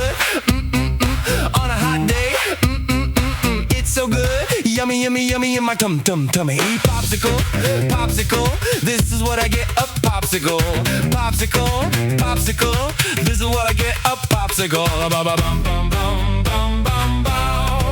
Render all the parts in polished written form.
good. On a hot day, it's so good. Yummy, yummy, yummy in my tummy. Popsicle, popsicle, this is what I get, a popsicle. Popsicle, popsicle, this is what I get, a popsicle. Bum, bum, bum, bum, bum, bum, bum, bum.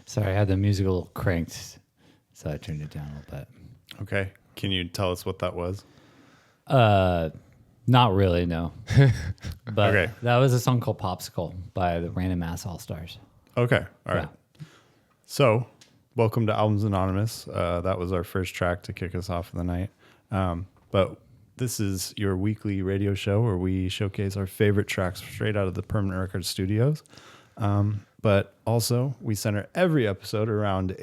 Sorry, I had the music a little cranked, so I turned it down a little bit. Okay. Can you tell us what that was? Not really, no. But Okay. that was a song called Popsicle by the Random Ass All-Stars. Okay. All right. Yeah. So, welcome to Albums Anonymous. That was our first track to kick us off of the night. But this is your weekly radio show where we showcase our favorite tracks straight out of the Permanent Records studios. But also, we center every episode around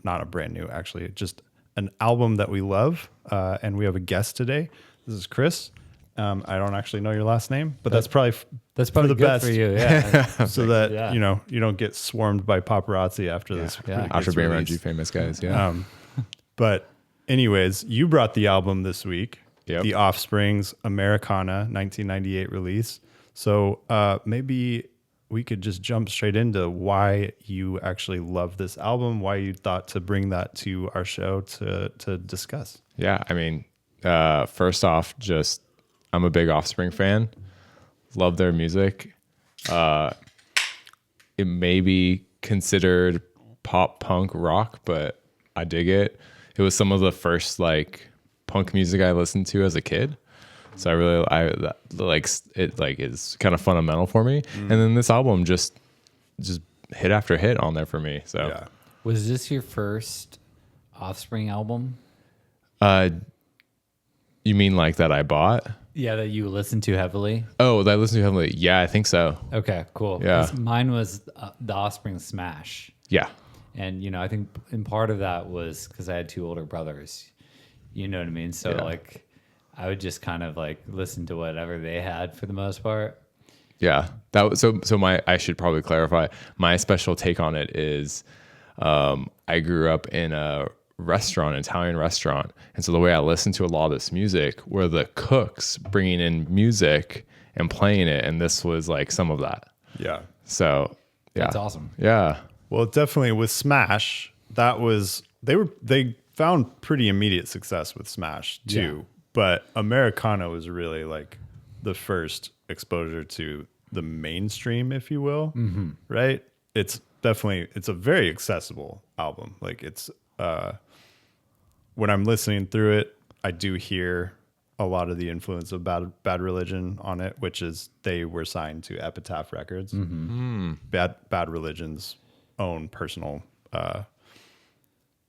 not a brand new, actually, just an album that we love. And we have a guest today. This is Chris. I don't actually know your last name, but that's probably the good best for you, yeah. so that Yeah. you don't get swarmed by paparazzi after this. Yeah. After gets being around released. you famous guys, yeah. But anyways, you brought the album this week, Yep. The Offspring's Americana 1998 release. So maybe we could just jump straight into why you actually love this album, why you thought to bring that to our show to discuss. Yeah, I mean, first off, just I'm a big Offspring fan. Love their music. It may be considered pop punk rock, but I dig it. It was some of the first like punk music I listened to as a kid. So is kind of fundamental for me. And then this album just hit after hit on there for me. So Yeah. Was this your first Offspring album? You mean like that I bought? Yeah, that you listened to heavily? Oh, that I listened to heavily. Yeah, I think so. Okay, cool. Yeah. 'Cause mine was the Offspring Smash. Yeah. And, I think in part of that was because I had two older brothers. You know what I mean? So, Yeah. I would just kind of listen to whatever they had for the most part. Yeah, that was so. I should probably clarify. My special take on it is, I grew up in a Italian restaurant, and so the way I listened to a lot of this music were the cooks bringing in music and playing it, and this was like some of that. Yeah. So yeah, That's awesome. Yeah, Well, definitely with Smash, they found pretty immediate success with Smash too. Yeah. But Americana was really like the first exposure to the mainstream, if you will. Mm-hmm. Right? It's a very accessible album. Like it's when I'm listening through it, I do hear a lot of the influence of Bad Religion on it, which is they were signed to Epitaph Records. Mm-hmm. Bad Religion's own personal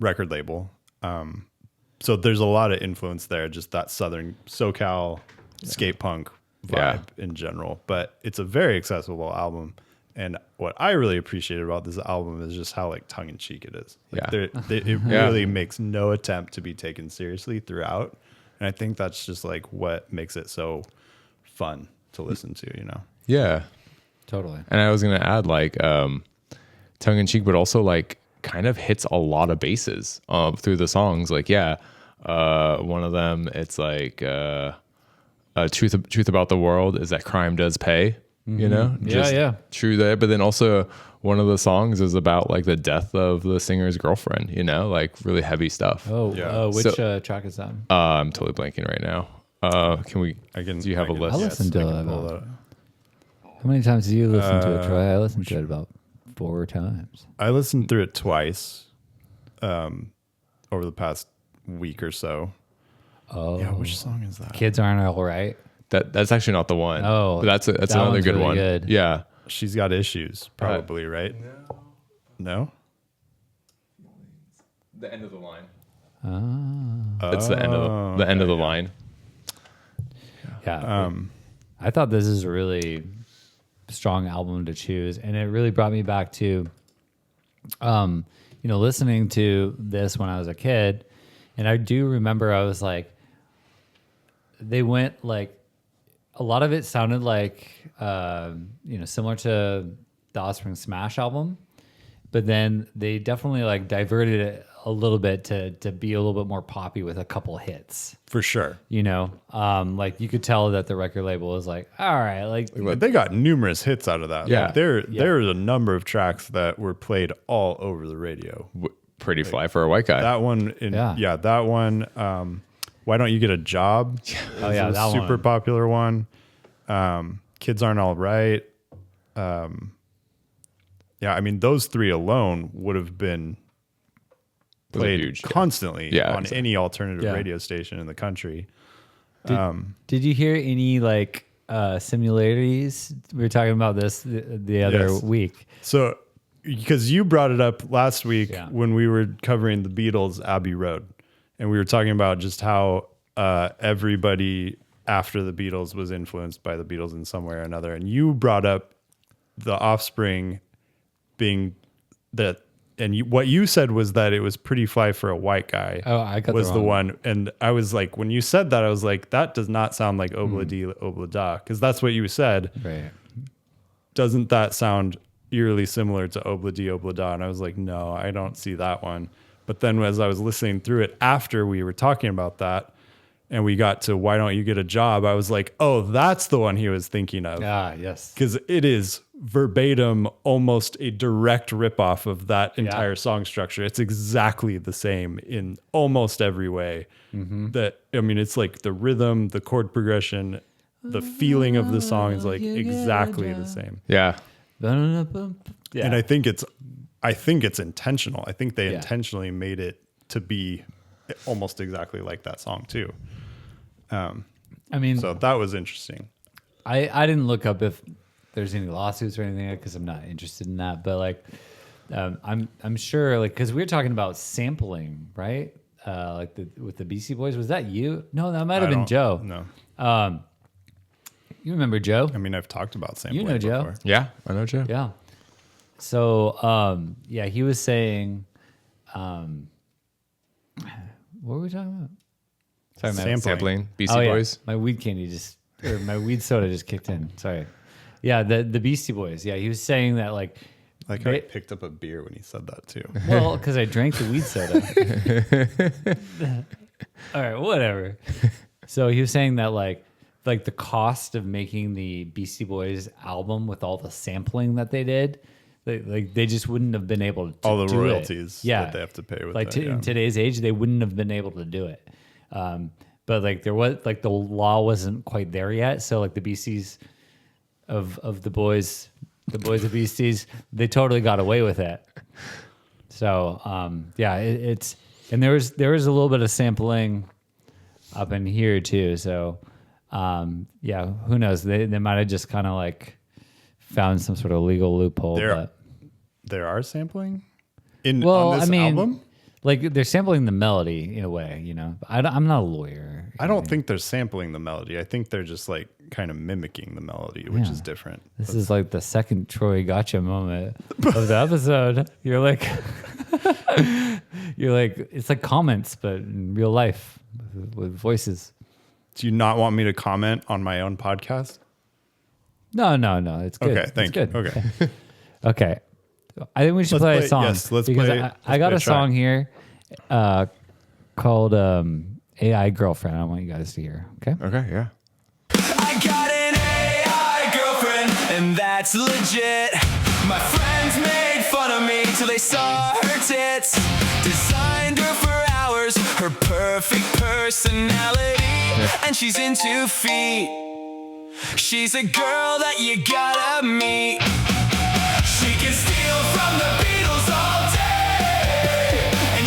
record label. So there's a lot of influence there, just that Southern SoCal skate punk vibe in general. But it's a very accessible album. And what I really appreciated about this album is just how tongue in cheek it is. It really makes no attempt to be taken seriously throughout. And I think that's just what makes it so fun to listen to, yeah. Totally. And I was gonna add tongue in cheek, but also kind of hits a lot of bases through the songs. One of them, it's truth about the world is that crime does pay. Yeah. True there. But then also one of the songs is about the death of the singer's girlfriend. Really heavy stuff. Oh, Yeah. Which track is that? I'm totally blanking right now. Do you have a list? I listened to it. pull that. How many times do you listen to it, Troy? I listened to it about 4 times. I listened through it twice. over the past week or so. Oh, Yeah, which song is that? Kids Aren't All Right. That's actually not the one. Oh, But that's that another one's good really one. good. Yeah. She's Got Issues, probably, right? No? The end of the line. Oh. It's the end of the line. Yeah. I thought this is a really strong album to choose, and it really brought me back to, listening to this when I was a kid, and I do remember I was like, they went like, a lot of it sounded like, similar to the Offspring Smash album, but then they definitely like diverted it a little bit to be a little bit more poppy with a couple hits. For sure. Like you could tell that the record label was like, all right, like They got numerous hits out of that. Yeah. Like, there's a number of tracks that were played all over the radio. Pretty fly for a white guy. That one, that one. Why Don't You Get a Job? Oh, yeah, is a that super one. popular one. Kids Aren't All Right. I mean, those three alone would have been Those are played huge, yeah. constantly Yeah, on exactly. any alternative Yeah. radio station in the country. Did you hear any like similarities? We were talking about this the other Yes. week. So, because you brought it up last week Yeah. when we were covering the Beatles' Abbey Road, and we were talking about just how everybody after the Beatles was influenced by the Beatles in some way or another. And you brought up the Offspring being that, and what you said was that it was pretty fly for a white guy. Oh, I got was the the wrong one. And I was like, when you said that, I was like, that does not sound like Obla Di Obla Da, because that's what you said. Right. Doesn't that sound eerily similar to Obla Di Obla Da? And I was like, no, I don't see that one. But then as I was listening through it after we were talking about that, and we got to Why Don't You Get a Job, I was like, oh, that's the one he was thinking of. Ah, yes. Because it is verbatim, almost a direct ripoff of that entire song structure. It's exactly the same in almost every way. It's like the rhythm, the chord progression, the feeling of the song is like exactly the same. Yeah. Yeah. And I think it's intentional. I think they Yeah. intentionally made it to be almost exactly like that song too. I mean, So that was interesting. I didn't look up if there's any lawsuits or anything because I'm not interested in that. But like, I'm sure like because we were talking about sampling, right? With the Beastie Boys. Was that you? No, that might have been Joe. No. You remember Joe? I mean, I've talked about sampling You know Joe. before. Yeah. I know, Joe. Yeah. So he was saying, what were we talking about? Sorry, Sampling. Beastie yeah. Boys. My weed candy my weed soda just kicked in. Sorry. Yeah, the Beastie Boys. Yeah, he was saying that like Like I picked up a beer when he said that too. well, because I drank the weed soda. All right, whatever. So he was saying that like the cost of making the Beastie Boys album with all the sampling that they did, they just wouldn't have been able to All the do royalties it. Yeah, that they have to pay with like that, in today's age, they wouldn't have been able to do it. But like there was like the law wasn't quite there yet, so like the Beasties of the boys of Beasties, they totally got away with it. So it's and there was a little bit of sampling up in here too. So who knows? They might have just kind of like found some sort of legal loophole. There are sampling Well, on this album. Like they're sampling the melody in a way, you know. I'm not a lawyer. I don't think they're sampling the melody. I think they're just like kind of mimicking the melody, which Yeah. is different. This is like the second Troy Gotcha moment of the episode. You're like, it's like comments, but in real life with voices. Do you not want me to comment on my own podcast? No, it's good. Okay, thank you. It's good. Okay. Okay. I think we should Let's play play- a song. yes, let's because play- I got let's a play a song here called AI Girlfriend. I want you guys to hear. Okay. Okay. Yeah. I got an AI girlfriend, and that's legit. My friends made fun of me till they saw her tits. Designed her for hours, her perfect personality, and she's into feet. She's a girl that you gotta meet. She can steal from the Beatles all day, and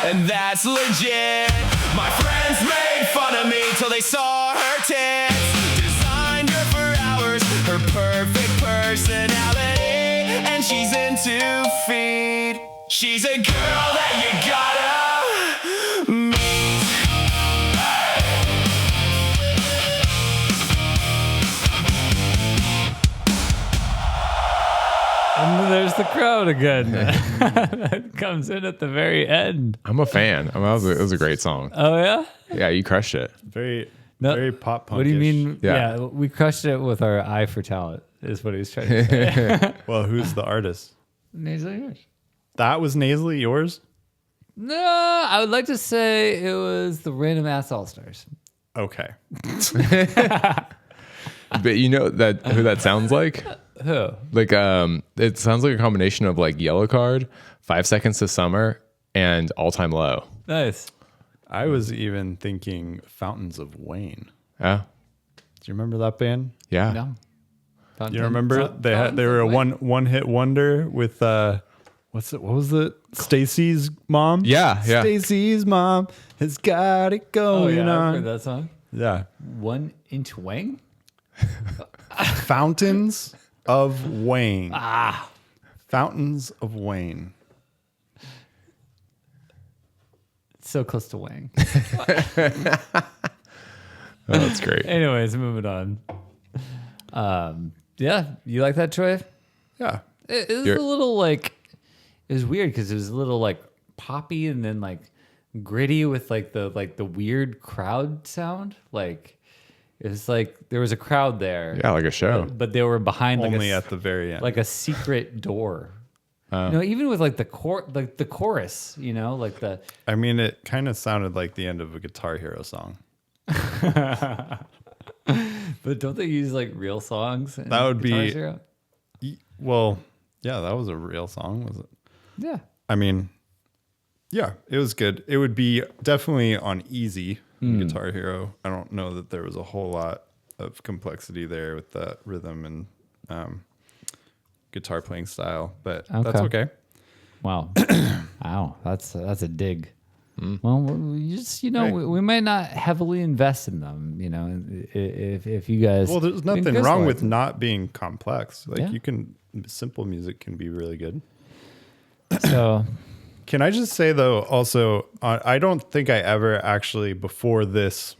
And that's legit. My friends made fun of me till they saw her tits. Designed her for hours, her perfect personality, and she's into feed. She's a girl that you gotta meet. And then there's the crowd again. That comes in at the very end. I'm a fan. I mean, it was a great song. Oh yeah. Yeah, you crushed it. Very No, very pop punkish. What do you mean? Yeah. Yeah, we crushed it with our eye for talent. Is what he was trying to say. Well, who's the artist? Nasally Yours. That was Nasally Yours? No, I would like to say it was the Random Ass All Stars. Okay. But you know that who that sounds like? Who? Like it sounds like a combination of like Yellow Card, 5 Seconds to Summer, and All Time Low. Nice. I was even thinking Fountains of Wayne. Yeah. Do you remember that band? Yeah. No. You remember they were a one hit wonder with what was it? Stacy's mom? Yeah, yeah. Stacy's mom has got it Oh going yeah, I've on. heard that song. Yeah. 1 Inch Wang. Fountains of Wayne. Fountains of Wayne. So close to Wang. Oh, that's great. Anyways, moving on. Yeah, you like that, Troy? Yeah. It was You're- a little like, it was weird because it was a little like poppy and then like gritty with like the weird crowd sound. Like it was like there was a crowd there. Yeah, like a show. But they were behind like Only a, at the very end. like a secret door. Even with like the chorus, like the I mean, it kind of sounded like the end of a Guitar Hero song. but don't they use like real songs? in That would Guitar be- Hero? Well, yeah, that was a real song, was it? Yeah. I mean, yeah, it was good. It would be definitely on easy in Guitar Hero. I don't know that there was a whole lot of complexity there with the rhythm and guitar playing style, but that's okay. Wow. Wow. That's a dig. Well, we just, we might not heavily invest in them, if you guys. Well, there's think nothing this wrong like- with not being complex. Like Yeah. simple music can be really good. So, Can I just say though, also, I don't think I ever actually before this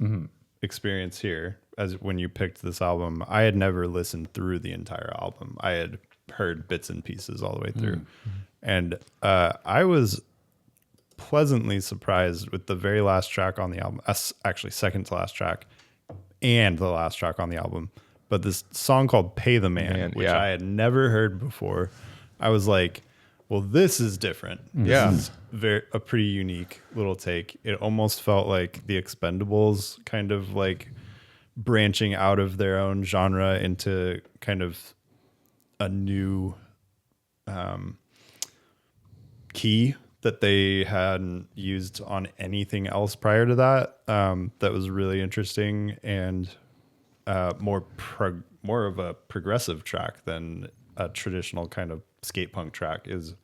experience here, as when you picked this album, I had never listened through the entire album. I had heard bits and pieces all the way through, and I was pleasantly surprised with the very last track on the album. Actually, second to last track, and the last track on the album. But this song called "Pay the Man," which yeah. I had never heard before. I was like, well, this is different. Yeah. This is a pretty unique little take. It almost felt like the Expendables kind of like branching out of their own genre into kind of a new key that they hadn't used on anything else prior to that. That was really interesting and more of a progressive track than a traditional kind of skate punk track is.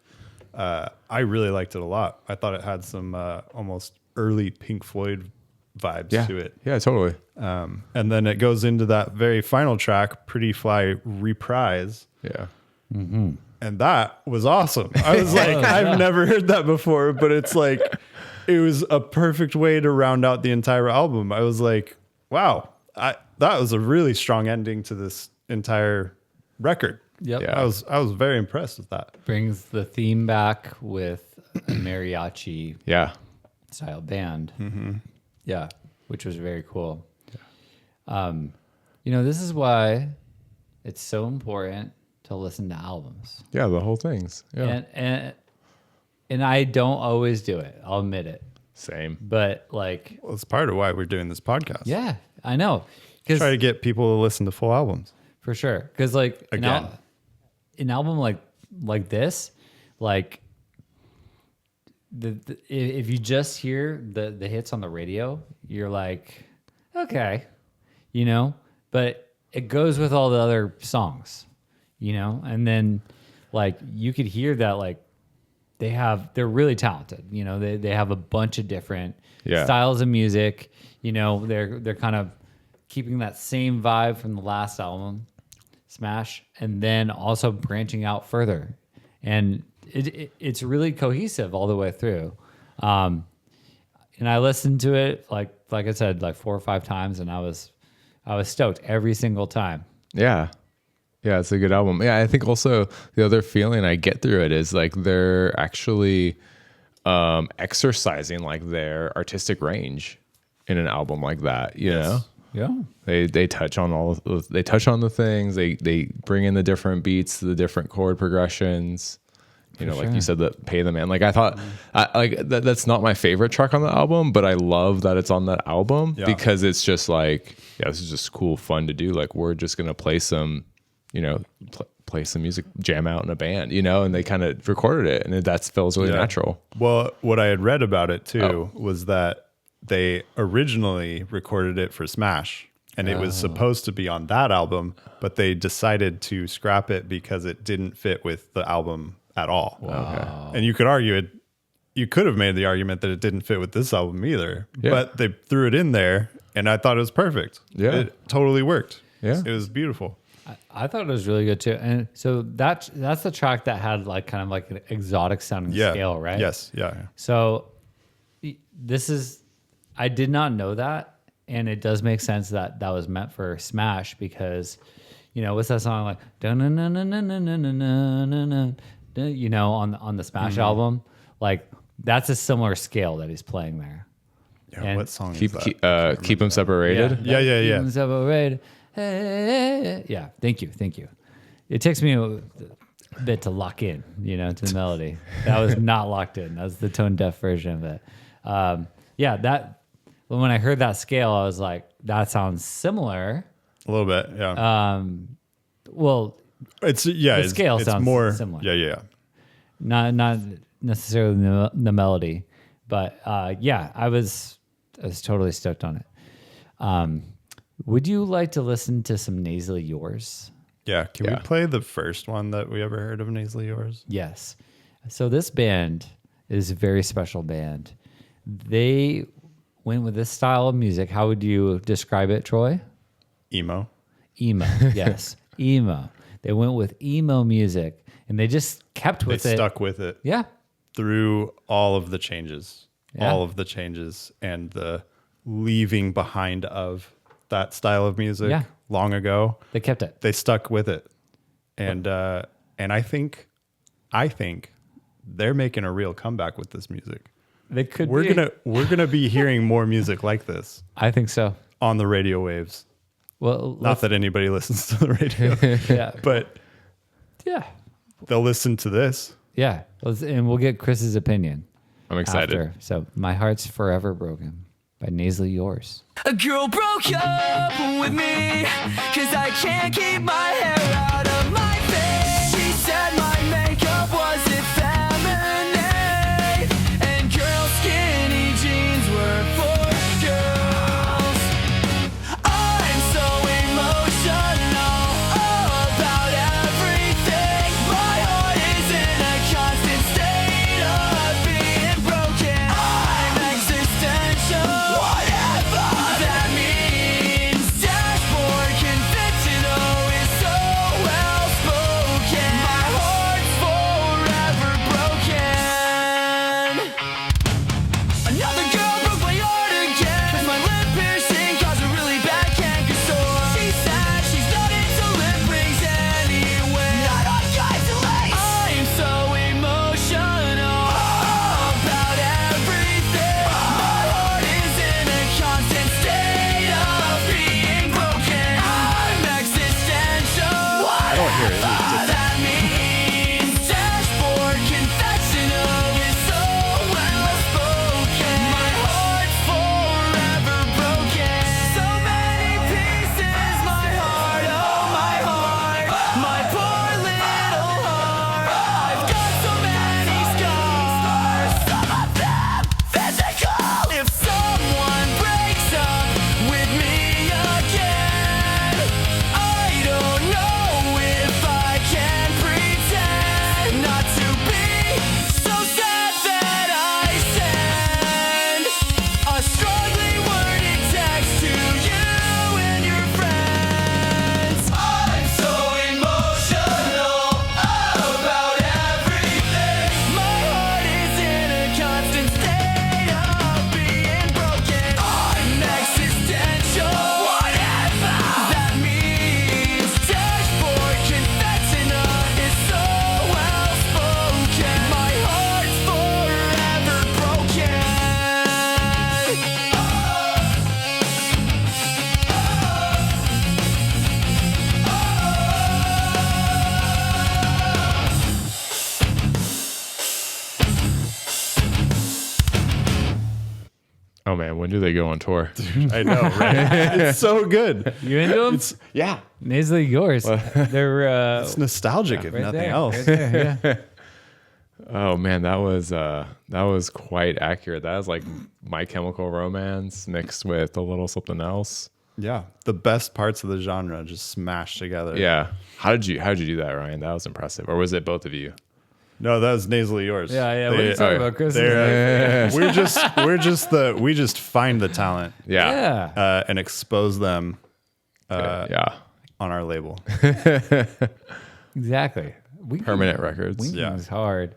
I really liked it a lot. I thought it had some almost early Pink Floyd vibes to it. Yeah, totally. And then it goes into that very final track, Pretty Fly Reprise. Yeah. And that was awesome. I was like, I've never heard that before, but it's like, it was a perfect way to round out the entire album. I was like, wow, that was a really strong ending to this entire record. Yep. Yeah. I was very impressed with that. Brings the theme back with a mariachi Yeah. style band. Yeah, which was very cool. This is why it's so important to listen to albums. Yeah, the whole thing's. Yeah. And I don't always do it. I'll admit it. Same. But like, Well, it's part of why we're doing this podcast. yeah, I know. Try to Because get people to listen to full albums. for sure. Because like Again. an album like this, like if you just hear the hits on the radio, you're like, okay, you know, but it goes with all the other songs, you know, and then like you could hear that like they're really talented, you know, they have a bunch of different styles of music, you know, they're kind of keeping that same vibe from the last album, Smash, and then also branching out further, and it's really cohesive all the way through. And I listened to it like I said, like 4 or 5 times, and I was stoked every single time. Yeah. Yeah, it's a good album. Yeah, I think also the other feeling I get through it is like they're actually exercising like their artistic range in an album like that, you know? Yeah. They touch on the things, they bring in the different beats, the different chord progressions. You know, like you said, that Pay the Man. Like I thought, that's not my favorite track on the album, but I love that it's on that album because it's just like, this is just cool, fun to do. Like we're just gonna play some, you know, play some music, jam out in a band, you know, and they kind of recorded it, and that feels really natural. Well, what I had read about it too was that they originally recorded it for Smash, and it was supposed to be on that album, but they decided to scrap it because it didn't fit with the album at all. Wow. And you could argue it, you could have made the argument that it didn't fit with this album either, but they threw it in there, and I thought it was perfect. Yeah. It totally worked. Yeah. It was beautiful. I thought it was really good too. And so that's the track that had like kind of like an exotic sounding scale, right? Yes. Yeah. So I did not know that, and it does make sense that was meant for Smash because, you know, what's that song like? You know, on the Smash album, like that's a similar scale that he's playing there. Yeah. And What song is that? Keep them separated. Yeah. Keep 'em separated. Hey. Yeah. Thank you. It takes me a bit to lock in, you know, to the melody. That was not locked in. That was the tone deaf version of it. When I heard that scale, I was like, that sounds similar. A little bit. Yeah. Well, the scale it's sounds more similar. Yeah. not necessarily the melody, but I was totally stoked on it. Would you like to listen to some Nasally Yours? Yeah. Can we play the first one that we ever heard of, Nasally Yours? Yes. So this band is a very special band. They went with this style of music. How would you describe it, Troy? Emo. Yes. Emo. They went with emo music, and they just kept with it. They stuck with it. Yeah. Through all of the changes. Yeah. All of the changes and the leaving behind of that style of music long ago. They kept it. They stuck with it. And I think they're making a real comeback with this music. They could We're gonna be hearing more music like this I think so. on the radio waves. Well, Not that anybody listens to the radio, yeah. but Yeah. they'll listen to this. Yeah. And we'll get Chris's opinion. I'm excited. After. So, My Heart's Forever Broken by Nasally Yours. A girl broke up with me, 'cause I can't keep my hair out of my face. She said my makeup wasn't feminine, and girl skinny jeans were for girls. I'm so emotional about everything. My heart is in a constant state of being broken. I'm existential. Whatever that means. Dashboard confessional is so Oh man, when do they go on tour? I know, right? It's so good. You into them? Yeah. Nasally Yours. They're It's nostalgic, if right nothing there, else. right there, yeah. Oh man, that was quite accurate. That was like My Chemical Romance mixed with a little something else. Yeah, the best parts of the genre just smashed together. Yeah. How did you do that, Ryan? That was impressive. Or was it both of you? No, that was Nasally Yours. Yeah. What are you talking about, Chris? We just find the talent Yeah. and expose them Yeah. on our label. Exactly. Permanent records. Winking Yeah. is hard.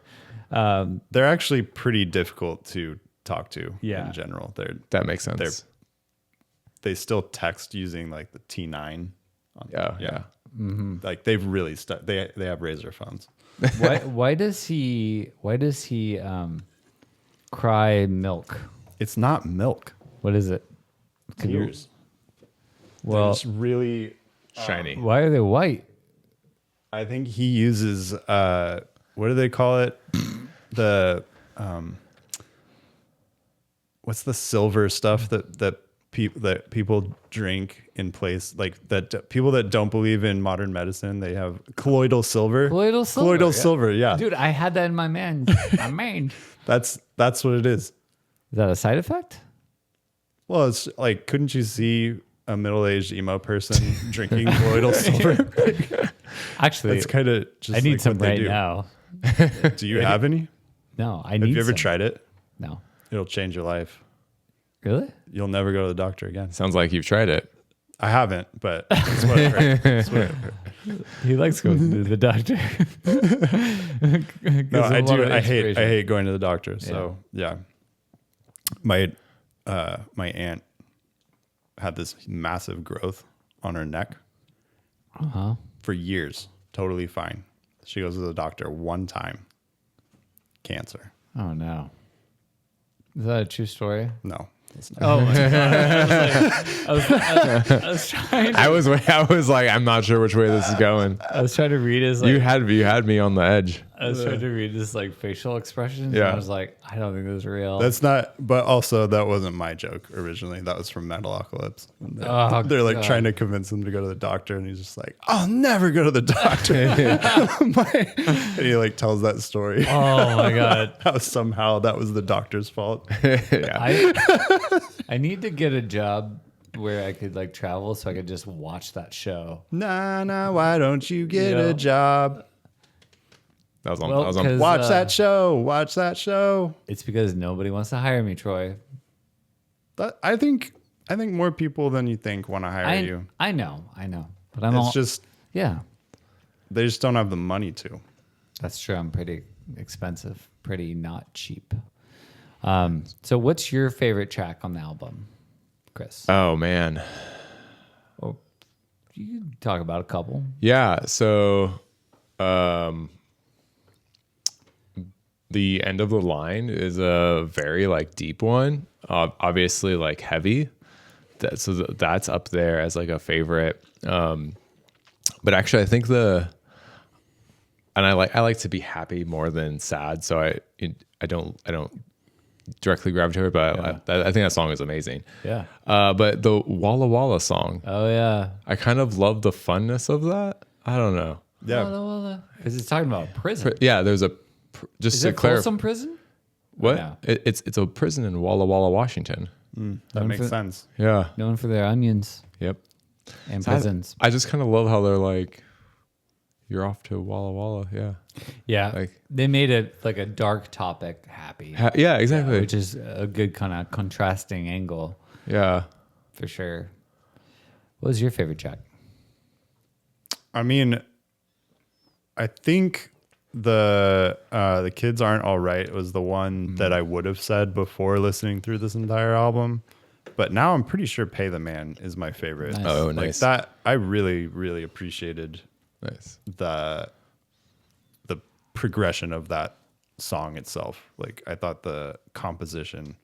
They're actually pretty difficult to talk to Yeah. in general. That makes sense. They still text using like the T9. Yeah. Like they've really they have razor phones. Why does he cry milk? It's not milk. What is it? Tears. Well, It's really. Shiny. why are they white? I think he uses what do they call it? The what's the silver stuff that people drink in place, like that people that don't believe in modern medicine, they have colloidal silver. Colloidal silver. Colloidal yeah. silver, yeah. Dude, I had that in my mind. That's what it is. Is that a side effect? Well, it's like, couldn't you see a middle-aged emo person drinking colloidal silver? Actually, That's kind of just I need like some what they right do. now. Do you have any? No, I Have need you ever some. tried it? No. It'll change your life. Really? You'll never go to the doctor again. Sounds like you've tried it. I haven't, but that's what I heard. That's what I heard. He likes going to the doctor. No, I do. I hate going to the doctor. So yeah, my aunt had this massive growth on her neck for years. Totally fine. She goes to the doctor one time. Cancer. Oh no. Is that a true story? No, it's not. Oh my god! I was trying. I was like, I'm not sure which way this is going. I was trying to read his. Like, You had me on the edge. I was trying to read his like facial expressions. Yeah. And I was like, I don't think this is real. That's not. But also, that wasn't my joke originally. That was from Metalocalypse. Oh, They're like God. trying to convince him to go to the doctor, and he's just like, "I'll never go to the doctor." And he like tells that story. Oh my god! How somehow that was the doctor's fault. I need to get a job where I could like travel so I could just watch that show. Nah, why don't you get Yeah. a job? That was on. Well, that was on. 'cause- Watch that show. Watch that show. It's because nobody wants to hire me, Troy. I think more people than you think want to hire you. I know, but I'm It's all, just yeah. they just don't have the money to. That's true. I'm pretty expensive, pretty not cheap. So what's your favorite track on the album, Chris? Oh man. Oh, you can talk about a couple. Yeah. So, the end of the line is a very like deep one. Obviously, like heavy. That's up there as like a favorite. But actually, I think I like to be happy more than sad. So I don't directly gravitate to it, but I think that song is amazing. Yeah. But the Walla Walla song, Oh yeah. I kind of love the funness of that. I don't know. Yeah. Because it's talking about prison. Yeah, there's a just Is to it clarify. Folsom Prison? What? No. It's a prison in Walla Walla, Washington. That makes sense. Yeah. Known for their onions Yep. and prisons. I just kind of love how they're like, you're off to Walla Walla. Yeah. Yeah. like- they made it like a dark topic happy, Yeah, exactly. which is a good kind of contrasting angle Yeah. for sure. What was your favorite track? I mean, I think the Kids Aren't All Right was the one that I would have said before listening through this entire album. But now I'm pretty sure Pay the Man is my favorite. Nice. Oh, Like nice. that, I really, really appreciated Nice. the progression of that song itself. Like I thought the composition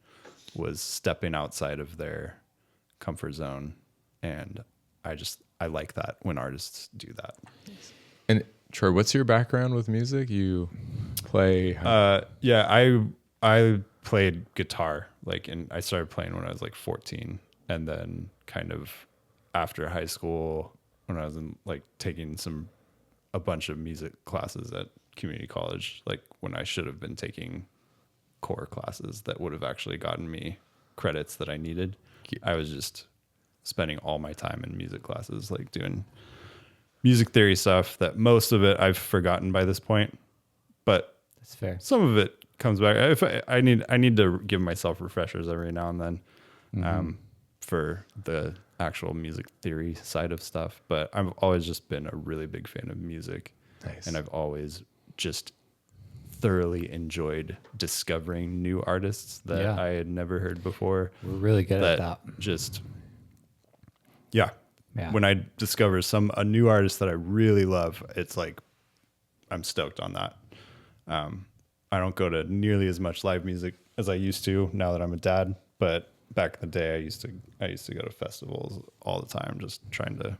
was stepping outside of their comfort zone, and I like that when artists do that. And Troy, what's your background with music? You play? Yeah, I played guitar, like, and I started playing when I was like 14, and then kind of after high school, when I was in like taking a bunch of music classes at community college, like when I should have been taking core classes that would have actually gotten me credits that I needed. I was just spending all my time in music classes, like doing music theory stuff that most of it I've forgotten by this point, but That's fair. some of it comes back. If I need to give myself refreshers every now and then, for the actual music theory side of stuff. But I've always just been a really big fan of music. Nice. And I've always just thoroughly enjoyed discovering new artists that Yeah. I had never heard before. We're really good at that. Just, yeah. Yeah. When I discover a new artist that I really love, it's like, I'm stoked on that. I don't go to nearly as much live music as I used to now that I'm a dad, but back in the day, I used to go to festivals all the time, just trying to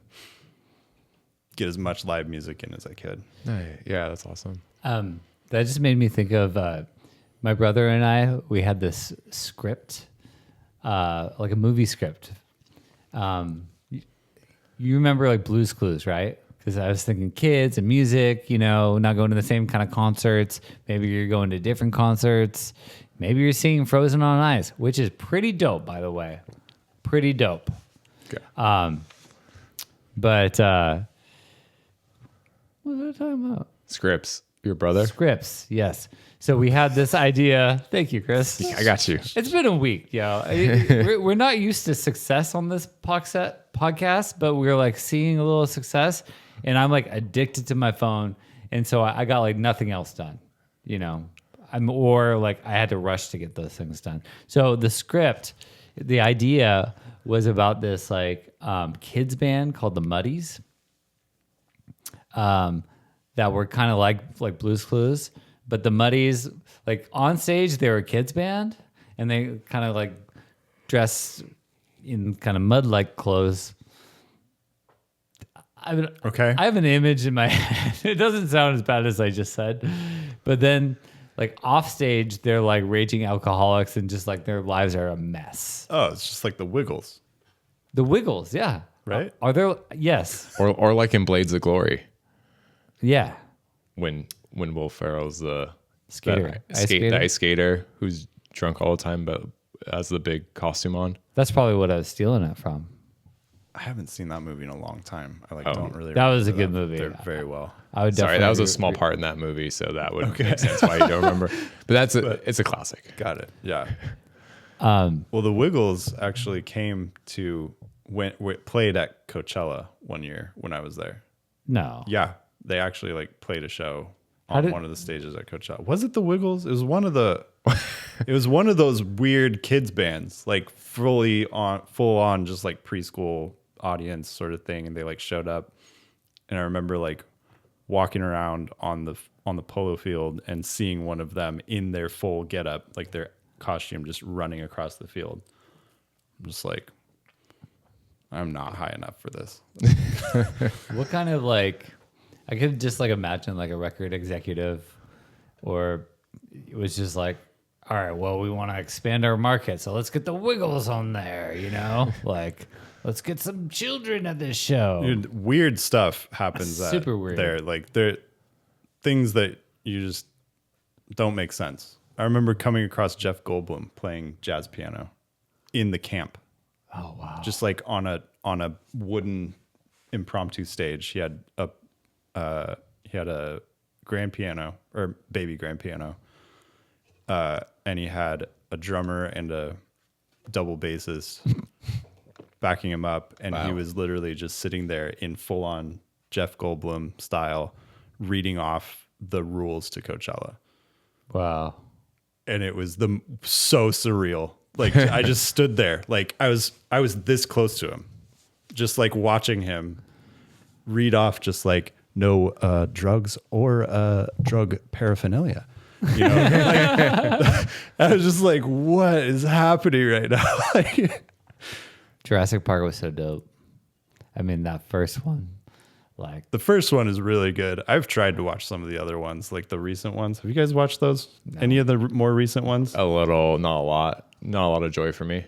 get as much live music in as I could. Yeah, that's awesome. That just made me think of my brother and I. We had this script, like a movie script. You remember like Blue's Clues, right? Because I was thinking kids and music, not going to the same kind of concerts. Maybe you're going to different concerts. Maybe you're seeing Frozen on Ice, which is pretty dope, by the way. Pretty dope. Okay. But what was I talking about? Scripts. Your brother? Scripts, yes. So we had this idea. Thank you, Chris. I got you. It's been a week, we're not used to success on this podcast, but we're like seeing a little success, and I'm like addicted to my phone, and so I got like nothing else done, I had to rush to get those things done. So the script, the idea was about this like kids band called the Muddies, that were kind of like Blue's Clues. But the Muddies, like on stage, they were a kids band, and they kind of like dress in kind of mud-like clothes. I have an image in my head. It doesn't sound as bad as I just said, but then like off stage, they're like raging alcoholics, and just like their lives are a mess. Oh, it's just like the Wiggles. The Wiggles, yeah, right? Are there? Yes, Or like in Blades of Glory, yeah. when Will Ferrell's the Skater. the ice skater who's drunk all the time, but has the big costume on. That's probably what I was stealing it from. I haven't seen that movie in a long time. I don't really. That was a remember good movie. Very well. I would Sorry, definitely that was a small part in that movie, so that would make sense why you don't remember. But it's a classic. Got it. Yeah. Well, the Wiggles actually came to played at Coachella one year when I was there. No. Yeah, they actually like played a show How on did- one of the stages at Coachella. Was it the Wiggles? It was one of the. It was one of those weird kids bands, like full on, just like preschool audience sort of thing, and they like showed up, and I remember like walking around on the polo field and seeing one of them in their full getup, like their costume, just running across the field. I'm just like, I'm not high enough for this. What kind of like, I could just like imagine like a record executive, or it was just like, all right, well, we want to expand our market, so let's get the Wiggles on there, like let's get some children at this show. Dude, weird stuff happens. Super weird. There, like there, things that you just don't make sense. I remember coming across Jeff Goldblum playing jazz piano in the camp. Oh wow! Just like on a wooden impromptu stage. He had a grand piano or baby grand piano, and he had a drummer and a double bassist backing him up, and he was literally just sitting there in full on Jeff Goldblum style, reading off the rules to Coachella. Wow! And it was so surreal. Like I just stood there, like I was this close to him, just like watching him read off, just like no drugs or drug paraphernalia. Like, I was just like, what is happening right now? Like, Jurassic Park was so dope. I mean, that first one, Like, The first one is really good. I've tried to watch some of the other ones, like the recent ones. Have you guys watched those? Any of the more recent ones? A little, not a lot. Not a lot of joy for me.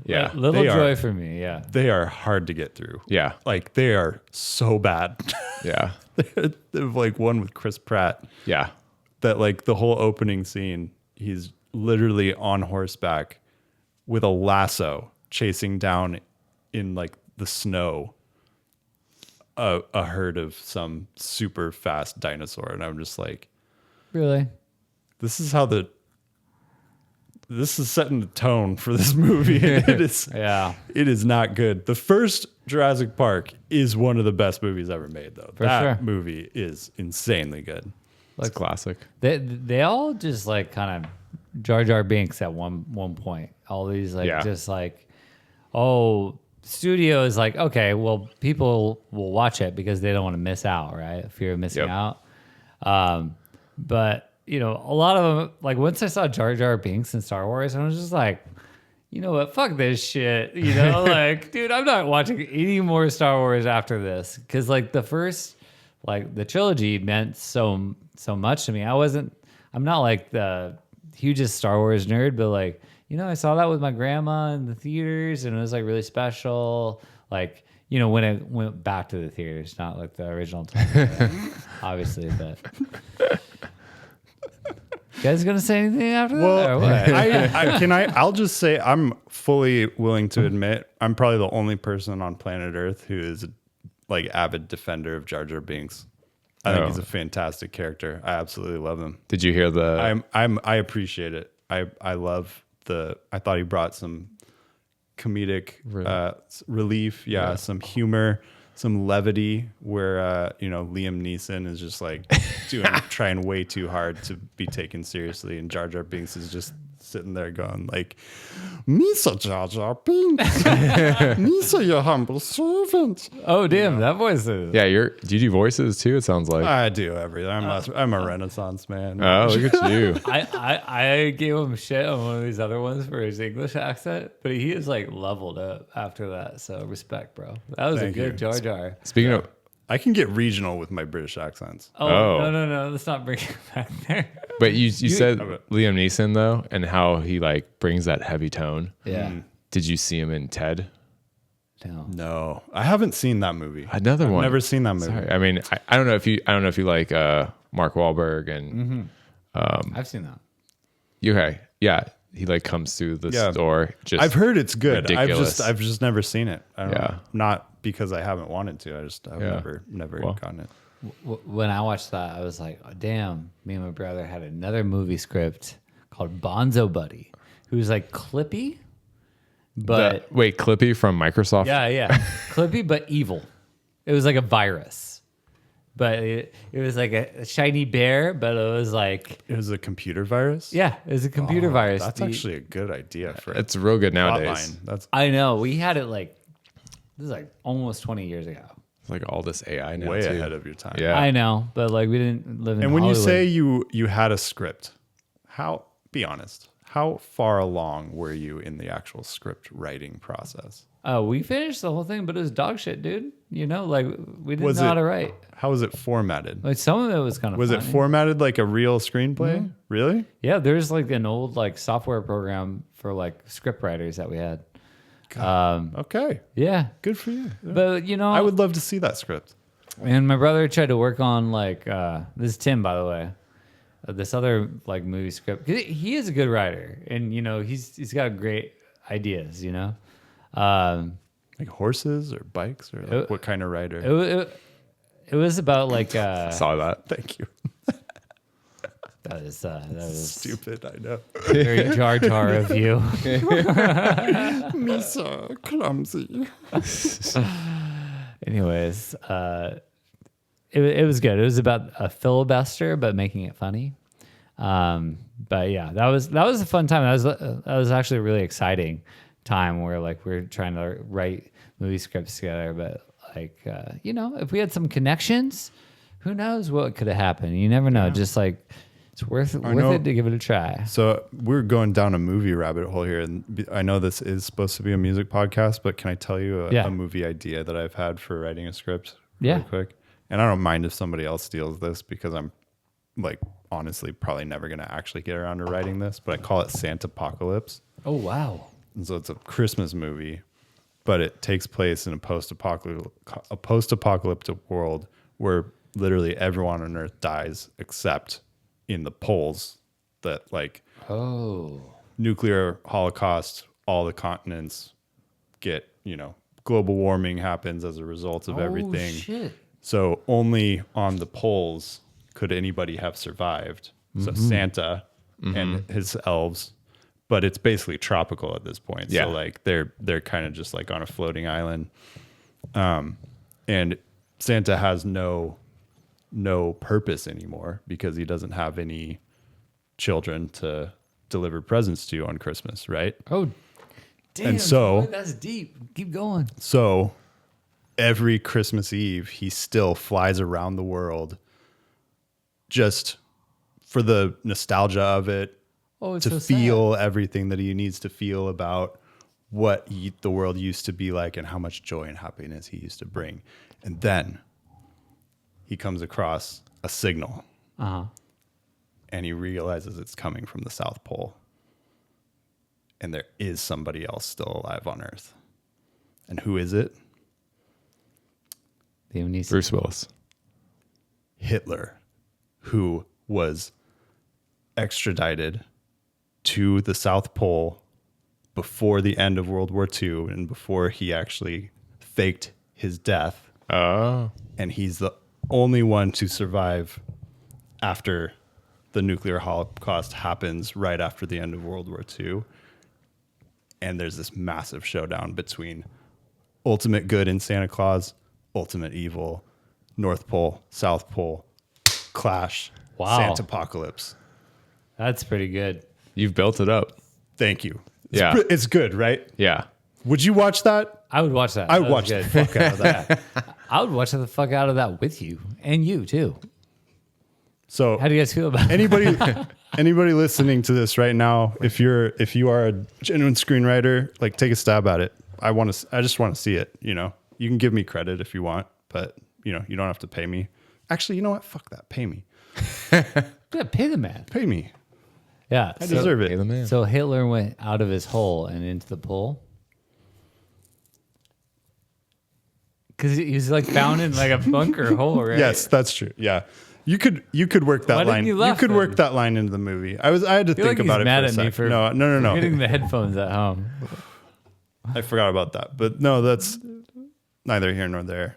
Yeah. little they joy are. for me. Yeah. They are hard to get through. Yeah. Like they are so bad. Yeah. There's like one with Chris Pratt Yeah. that like the whole opening scene, he's literally on horseback with a lasso chasing down in like the snow a herd of some super fast dinosaur. And I'm just like, Really? this is setting the tone for this movie. And it is not good. The first Jurassic Park is one of the best movies ever made, though. For that sure. movie is insanely good. It's classic. They all just like kind of Jar Jar Binks at one point. All these like Yeah. just like, oh, studio is like, okay, well, people will watch it because they don't want to miss out, right? Fear of missing Yep. out. But you know, a lot of them, like once I saw Jar Jar Binks in Star Wars, I was just like, you know what, fuck this shit. You know, like, dude, I'm not watching any more Star Wars after this because like the first, like the trilogy meant so much to me. I'm not like the hugest Star Wars nerd, but like, you know, I saw that with my grandma in the theaters and it was like really special. Like, you know, when it went back to the theaters, not like the original time, obviously, but you guys gonna say anything after that? Or what? I'll just say I'm fully willing to admit I'm probably the only person on planet Earth who is a, like avid defender of Jar Jar Binks. I think he's a fantastic character. I absolutely love him. Did you hear the? I appreciate it. I love I thought he brought some comedic relief. Yeah, some humor, some levity where you know, Liam Neeson is just like trying way too hard to be taken seriously, and Jar Jar Binks is just sitting there going like, "Misa Jar Jar Binks, Misa your humble servant." Oh damn, that voice is. Yeah, do you do voices too? It sounds like. I do everything. I'm a Renaissance man. Oh, look at you. I gave him shit on one of these other ones for his English accent, but he is like leveled up after that. So respect, bro. That was Thank a good you. Jar Jar. Speaking of, I can get regional with my British accents. Oh. No. Let's not bring it back there. but you said Liam Neeson though, and how he like brings that heavy tone. Yeah. Did you see him in Ted? No. No, I haven't seen that movie. Another one. Never seen that movie. Sorry. I mean, I don't know if you like Mark Wahlberg and I've seen that. okay, yeah, he like comes through the store. Just I've heard it's good. ridiculous. I've just never seen it. I don't Yeah. know. Not because I haven't wanted to. I've never Well. gotten it. When I watched that, I was like, oh, damn, me and my brother had another movie script called Bonzo Buddy, who's like Clippy, but wait, Clippy from Microsoft. yeah, Clippy, but evil. It was like a virus, but it was like a shiny bear, but it was like, It was a computer virus. yeah, it was a computer virus. That's actually a good idea for It's real good a nowadays. plotline. That's I know. We had it like, this is like almost 20 years ago. It's like all this AI now way too. ahead of your time. Yeah. I know, but like we didn't live in And when Hollywood. you say you had a script, be honest, how far along were you in the actual script writing process? We finished the whole thing, but it was dog shit, dude. You know, like we didn't Was know how it- to write. How was it formatted? Like some of it was kind of Was it funny. formatted like a real screenplay? Really? Yeah, there's like an old like software program for like script writers that we had. Okay. Yeah, Good for you. but you know, I would love to see that script. And my brother tried to work on like this is Tim, by the way. This other like movie script. 'Cause he is a good writer, and you know he's got great ideas. You know, Like horses or bikes or like what kind of rider? it was about like Saw that. Thank you. that was Stupid, I know. very Jar Jar of you. Me so clumsy. Anyways, it was good. It was about a filibuster, but making it funny. But yeah, that was a fun time. That was actually a really exciting time where like we're trying to write movie scripts together. But like you know, if we had some connections, who knows what could have happened? You never know. Just like it's worth it to give it a try. So we're going down a movie rabbit hole here, and I know this is supposed to be a music podcast, but can I tell you a movie idea that I've had for writing a script Yeah. really quick. And I don't mind if somebody else steals this because I'm like honestly probably never going to actually get around to writing this, but I call it Santa Apocalypse. Oh, wow. And so it's a Christmas movie, but it takes place in a post-apocalyptic world where literally everyone on Earth dies except in the poles that like nuclear holocaust, all the continents get, global warming happens as a result of everything. Shit. So only on the poles could anybody have survived. So Santa and his elves, but it's basically tropical at this point. Yeah. So like they're kind of just like on a floating island. And Santa has no purpose anymore because he doesn't have any children to deliver presents to on Christmas, right? Oh, damn. And so- boy, that's deep. Keep going. So every Christmas Eve, he still flies around the world just for the nostalgia of it, Oh, it's to so sad. feel everything that he needs to feel about what the world used to be like and how much joy and happiness he used to bring. And then he comes across a signal and he realizes it's coming from the South Pole. And there is somebody else still alive on Earth. And who is it? Bruce Willis. Hitler, who was extradited to the South Pole before the end of World War II and before he actually faked his death. Oh. And he's the only one to survive after the nuclear holocaust happens right after the end of World War II. And there's this massive showdown between ultimate good in Santa Claus, ultimate evil, North Pole, South Pole, clash, Wow. Santa Apocalypse. That's pretty good. You've built it up. Thank you. Yeah. It's good, right? Yeah. Would you watch that? I would watch that. I That was watched the good. fuck out of that. I would watch the fuck out of that with you and you too. So How do you guys feel about it? anybody listening to this right now, if you are a genuine screenwriter, like take a stab at it. I just want to see it, You can give me credit if you want, but you don't have to pay me. Actually, you know what? Fuck that. Pay me. Yeah, pay the man. Pay me. Yeah, I deserve Hey, the it. man. So Hitler went out of his hole and into the pole because he was like found in like a bunker hole, right? Yes, that's true. Yeah. You could work that Why didn't line. you You laugh could then? work that line into the movie. I had to I feel think like about he's it mad for a at me sec. for No. getting the headphones at home. I forgot about that. But no, that's neither here nor there.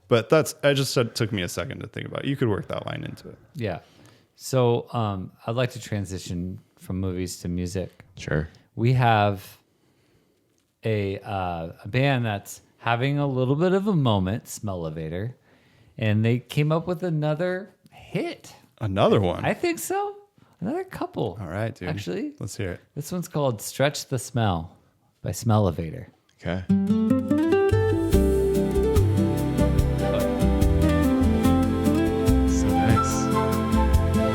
But took me a second to think about it. You could work that line into it. Yeah. So I'd like to transition from movies to music. Sure. We have a band that's having a little bit of a moment, Smellevator, and they came up with another hit. Another one. I think so. Another couple. All right, dude. Actually, Let's hear it. this one's called "Stretch the Smell" by Smellevator. Okay. So nice.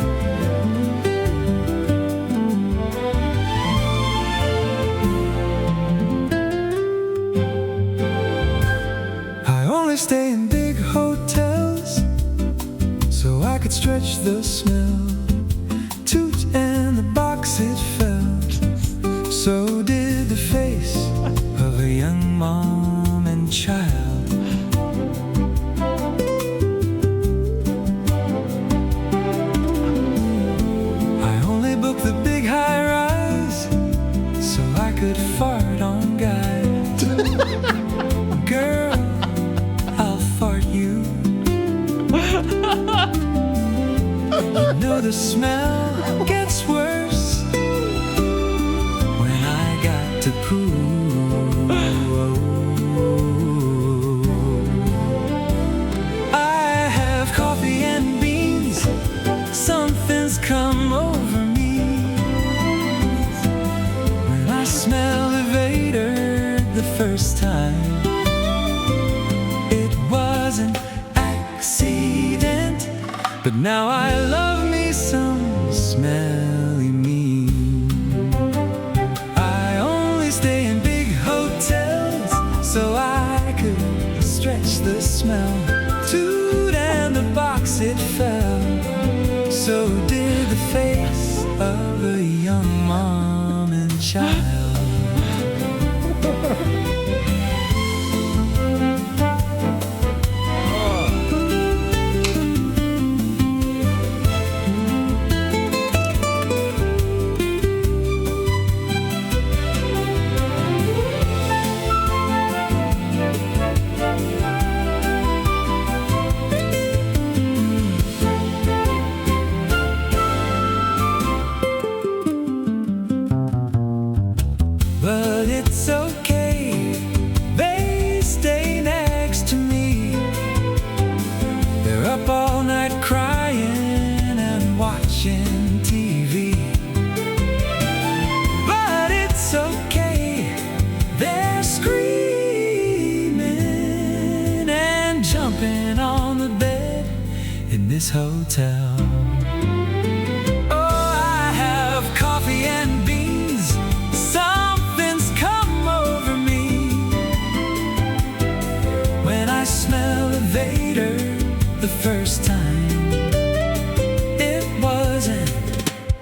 I only stay in big hotels so I could stretch the smell. Toot and the box it felt. So did the face of a young mom and child. I only booked the big high rise so I could fart on guys. Girl, I'll fart you. You know the smell gets worse when I got to poo. I have coffee and beans. Something's come over me when I Smellevator the first time. It was an accident, but now I love me some smelly me. I only stay in big hotels so I could stretch the smell. To but it's okay. They stay next to me. They're up all night crying and watching TV. But it's okay. They're screaming and jumping on the bed in this hotel. Oh, I have coffee and beans. Something's come over me when I Smellevator the first time. It was an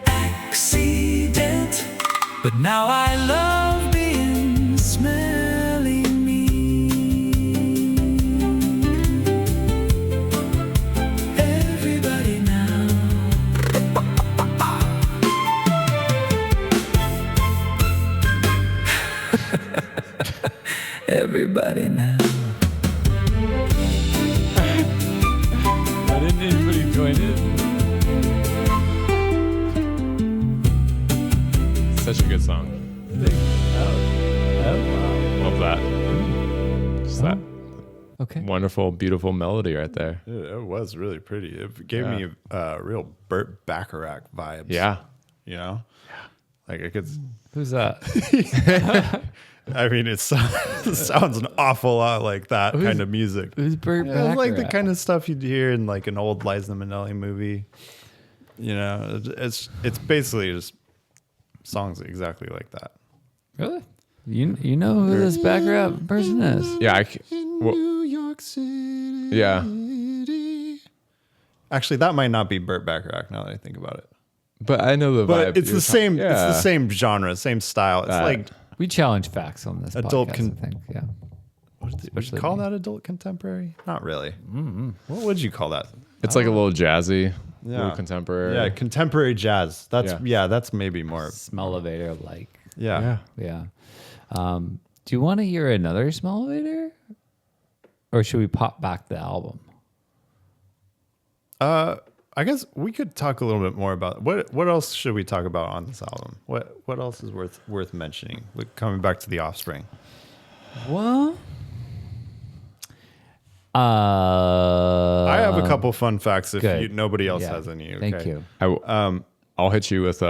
accident, but now I love being smelly me. Everybody now. Everybody now. Why didn't anybody join in? Such a good song. Oh, wow. Love that. Just that Okay. wonderful, beautiful melody right there. Dude, it was really pretty. It gave me real Burt Bacharach vibes. Yeah. You know? Like I could, Who's that? I mean, it sounds an awful lot like that kind of music. Who's Burt It's like the Bacharach? kind of stuff you'd hear in like an old Liza Minnelli movie. You know, it's basically just songs exactly like that. Really? You know who this Bacharach person is? Yeah. New York City. Yeah. Actually, that might not be Burt Bacharach now that I think about it. But I know the But vibe. it's you're the same. talking- It's the same genre, same style. It's like We challenge facts on this Adult podcast, I think. Yeah. would you Especially call me. that adult contemporary? Not really. What would you call that? It's like a little jazzy, Yeah. little contemporary. Yeah, contemporary jazz. That's that's maybe more. Smellevator like. Yeah. Yeah. Do you want to hear another Smellevator? Or should we pop back the album? I guess we could talk a little bit more about what else should we talk about on this album? What else is worth mentioning? Like coming back to the Offspring. Well, I have a couple fun facts if good. nobody else Yeah. has any. Thank okay? you. I'll hit you with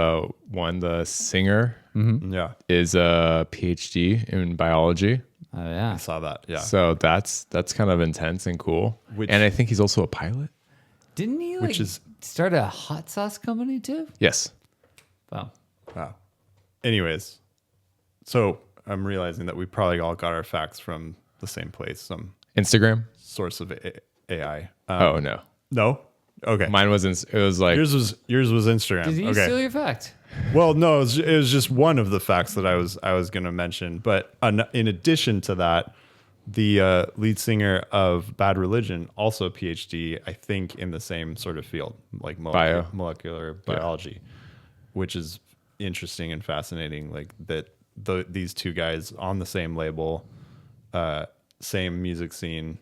one. The singer Yeah, is a PhD in biology. Oh yeah. I saw that. Yeah. So that's kind of intense and cool. Which- and I think he's also a pilot. Didn't he like is- start a hot sauce company too? Yes. Wow. Wow. Anyways, so I'm realizing that we probably all got our facts from the same place, some Instagram. source of AI. Oh no, No. Okay. mine wasn't. It was like yours was Instagram. Did he okay. steal your fact? Well, no, it was just one of the facts that I was going to mention. But in addition to that, the lead singer of Bad Religion, also a PhD, I think in the same sort of field, like molecular biology, which is interesting and fascinating. Like that, these two guys on the same label, same music scene,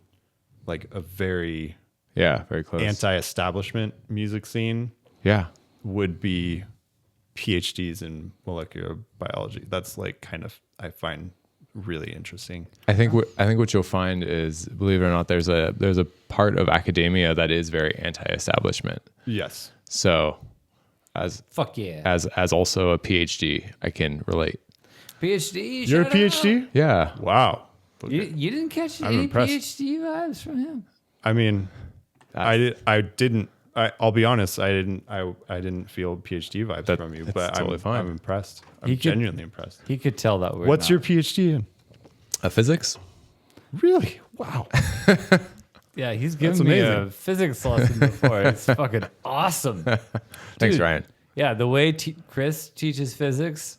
like a very very close. anti-establishment music scene Yeah. would be PhDs in molecular biology. That's like kind of I find really interesting. I think what you'll find is, believe it or not, there's a part of academia that is very anti-establishment. Yes. So, as Fuck yeah. as also a PhD, I can relate. PhD. You're a shout out. PhD? Yeah. Wow. You didn't catch I'm any impressed. PhD vibes from him. I mean, I didn't. I'll be honest. I didn't feel PhD vibes from you, that's but totally fine. I'm impressed. I'm He could- genuinely impressed. He could tell that we're What's not. your PhD in? Physics. Really? Wow. Yeah, he's given That's me amazing. a physics lesson before. It's fucking awesome. Thanks, Dude, Ryan. Yeah, the way Chris teaches physics,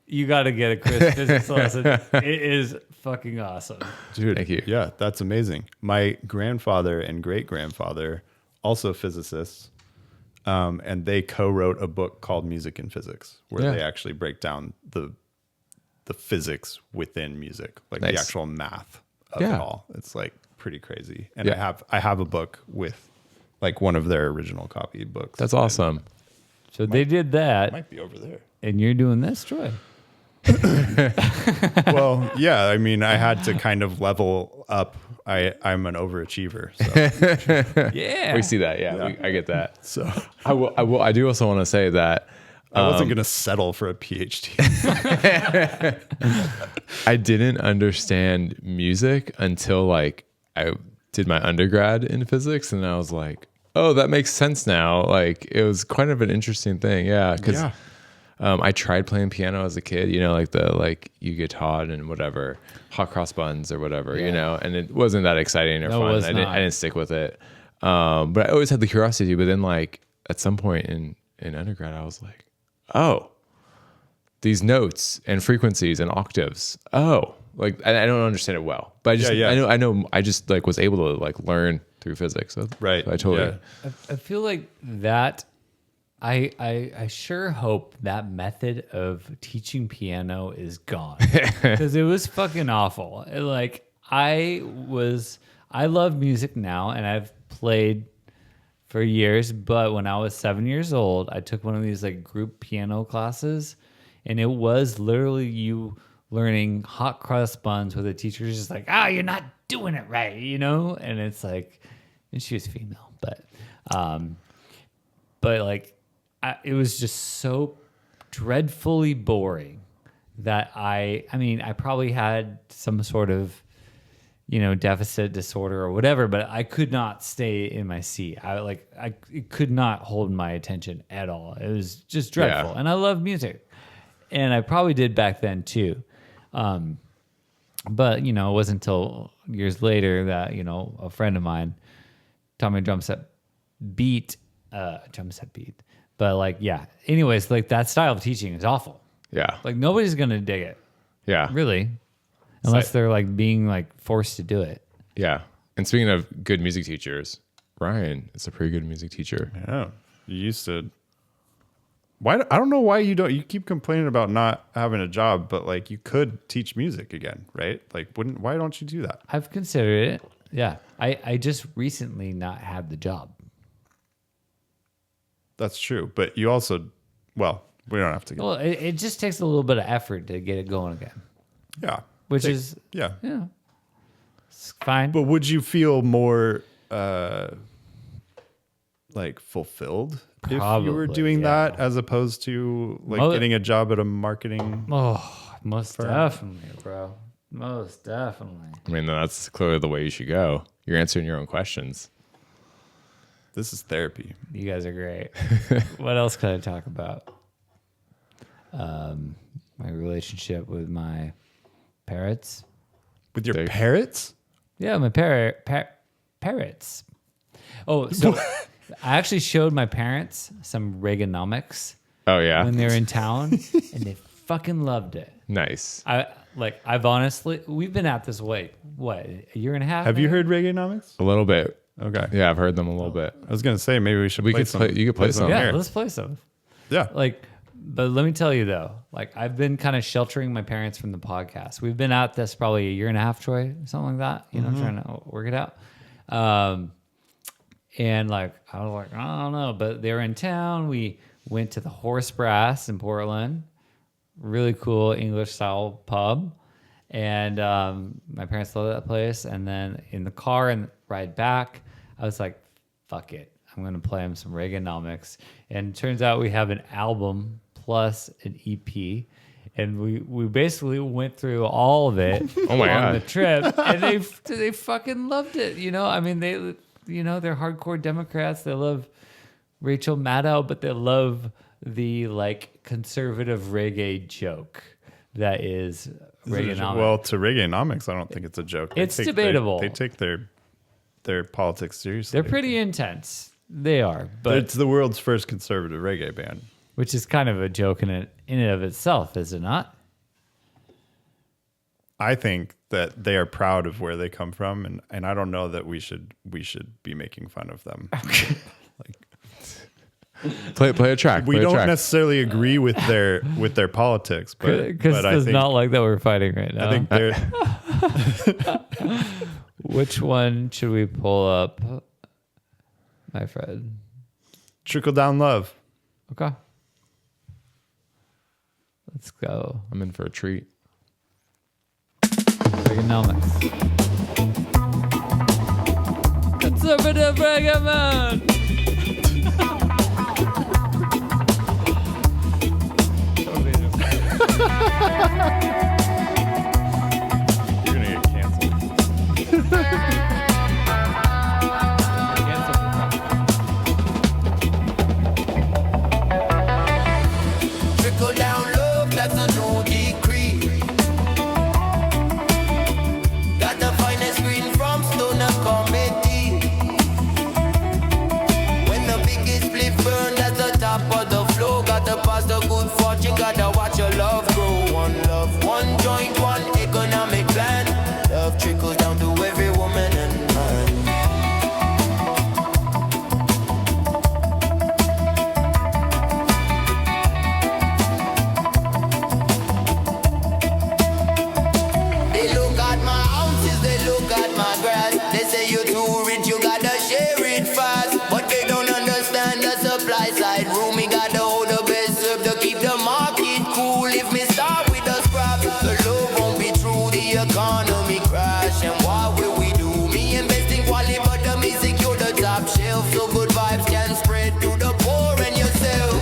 you got to get a Chris physics lesson. It is fucking awesome. Dude, Thank you. Yeah, that's amazing. My grandfather and great grandfather, also physicists, and they co-wrote a book called Music and Physics, where Yeah. they actually break down the physics within music, like Nice. the actual math of Yeah. it all. It's like pretty crazy. And Yeah. I have a book with like one of their original copy books. That's awesome. So they did that, Might be over there. and you're doing this, Troy. Well, yeah. I mean, I had to kind of level up. I'm an overachiever. So, Yeah. We see that. Yeah, I get that. so I do also want to say that I wasn't going to settle for a PhD. I didn't understand music until like I did my undergrad in physics, and I was like, oh, that makes sense now. Like it was kind of an interesting thing. Yeah. Cause I tried playing piano as a kid, you know, like you get taught and whatever, hot cross buns or whatever, you know, and it wasn't that exciting or fun. I didn't stick with it. But I always had the curiosity, but then like at some point in undergrad, I was like, oh, these notes and frequencies and octaves. Oh, like I don't understand it well, but I just, I know I just like was able to like learn through physics. So, Right. So I totally, I feel like that. I sure hope that method of teaching piano is gone because it was fucking awful. Like I love music now and I've played for years, but when I was 7 years old, I took one of these like group piano classes, and it was literally you learning hot cross buns with a teacher who's just like, you're not doing it right, you know? And it's like, and she was female, but like, it was just so dreadfully boring that I mean, I probably had some sort of, you know, deficit disorder or whatever, but I could not stay in my seat. It could not hold my attention at all. It was just dreadful. Yeah. And I love music, and I probably did back then too. But you know, it wasn't until years later that, you know, a friend of mine taught me drum set beat. But like, yeah. Anyways, like that style of teaching is awful. yeah, Like nobody's gonna dig it, yeah, really, unless they're like being like forced to do it. yeah. And speaking of good music teachers, Ryan is a pretty good music teacher. Yeah. You used to. Why? I don't know why you don't. You keep complaining about not having a job, but like you could teach music again, right? Like, why don't you do that? I've considered it. Yeah, I just recently not had the job. That's true. But you also, well, we don't have to get. Well, it just takes a little bit of effort to get it going again, Yeah. which is Yeah. it's fine. But would you feel more like fulfilled if you were Probably, doing yeah. that as opposed to like Mo- getting a job at a marketing? Most definitely, bro. Most definitely. I mean, that's clearly the way you should go. You're answering your own questions. This is therapy. You guys are great. What else could I talk about? My relationship with my parrots. With your They- parrots? Yeah, my parrots. Oh, so I actually showed my parents some Reaganomics Oh yeah, when they were in town, and they fucking loved it. nice. I've honestly, we've been at this what, a year and a half? Have you maybe? heard Reaganomics? A little bit. Okay. Yeah, I've heard them a little bit. I was gonna say maybe we should We play could some. play- you could play some. Yeah, here. let's play some. Yeah. But let me tell you though, like I've been kind of sheltering my parents from the podcast. We've been at this probably a year and a half, Troy, something like that. You know, trying to work it out. And like I was like, I don't know, but they were in town. We went to the Horse Brass in Portland, really cool English style pub, and my parents loved that place. And then in the car and ride back, I was like, fuck it. I'm going to play him some Reaganomics. And it turns out we have an album plus an EP. And we basically went through all of it Oh my on God. the trip. And they fucking loved it. You know, I mean, they're hardcore Democrats. They love Rachel Maddow, but they love the like conservative reggae joke that is Reaganomics. Well, to Reaganomics, I don't think it's a joke. It's debatable. They take their politics seriously. They're pretty intense. They are, but It's the world's first conservative reggae band. which is kind of a joke in and of itself, is it not? I think that they are proud of where they come from, and I don't know that we should be making fun of them. Play a track. We play a don't track. necessarily agree with their politics, but Because I it's think not like that we're fighting right now. I think they're Which one should we pull up, my friend? trickle down love. Okay. Let's go. I'm in for a treat. Reaganomics. Conservative Reagaman. You're gonna get canceled. Trickle down love, that's a no decree. Got the finest green from Stoner Comedy. When the biggest split burn, that's the top of the flow. Got to pass the good fortune, gotta watch your love grow. One love, one joint, one economic plan. Love trickles down to every woman and man. They look at my ounces, they look at my grass. They say you're too rich, you gotta share it fast. But they don't understand the supply side rule. Me gotta hold the best serve to keep the market cool. If me start with a scrap, the love won't be true. The economy crash, and what will we do? Me investing quality, but the me secure the top shelf. So good vibes can spread to the poor and yourself.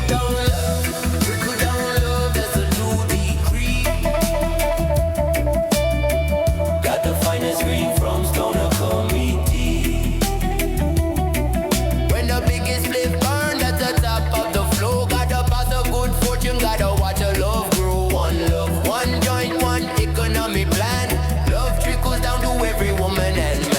Down love, trickle down love, that's a new decree. Got the finest green from Stoner Committee. When the biggest flip burn at the top of the flow, gotta pass a good fortune, gotta watch your love grow. One love, one joint, one economic plan. Love trickles down to every woman and man.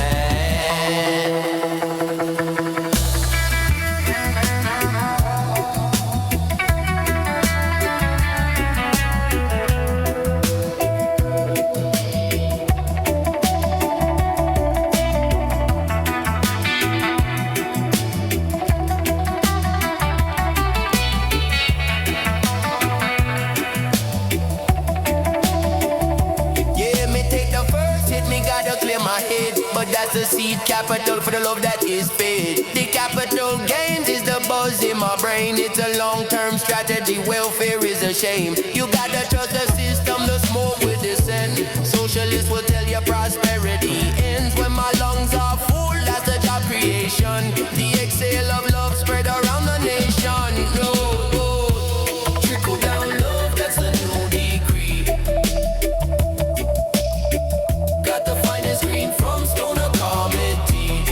Yeah, me take the first hit, me gotta clear my head. But that's the seed capital for the love that is paid. The capital gains is the buzz in my brain. It's a long-term strategy, welfare is a shame. You gotta trust the system, the smoke will descend. Socialists will tell you prosperity ends when my lungs are full, that's the job creation. The exhale of love spread around the nation. No, trickle down love, that's the new decree. Got the finest green from Stoner Committee.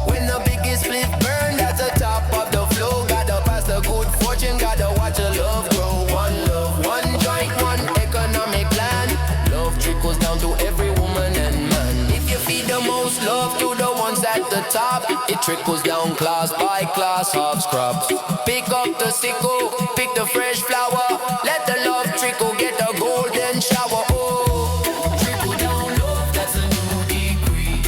When the biggest split burn, that's the top of the flow. Gotta pass the good fortune, gotta watch your love grow. One love, one joint, one economic plan. Love trickles down to every woman and man. If you feed the most love to the ones at the top, it trickles down class by class of scrubs. Pick up the sickle, pick the fresh flower. Let the love trickle, get a golden shower. Oh, trickle down love, that's a new decree.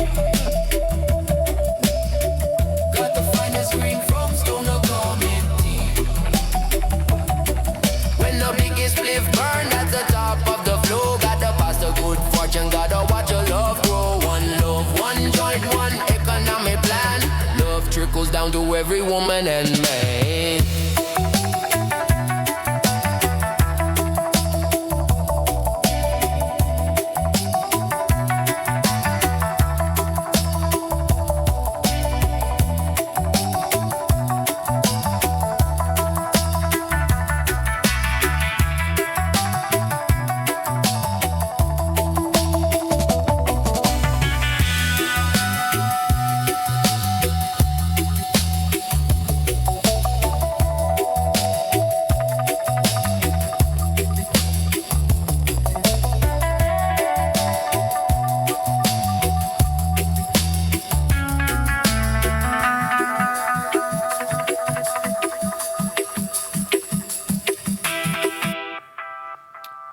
Got the finest green from Stoner Committee. When the biggest spliff burn at the top of the flow, gotta pass the good fortune, gotta watch your love grow. One love, one joint, one economic plan. Love trickles down to every woman and man.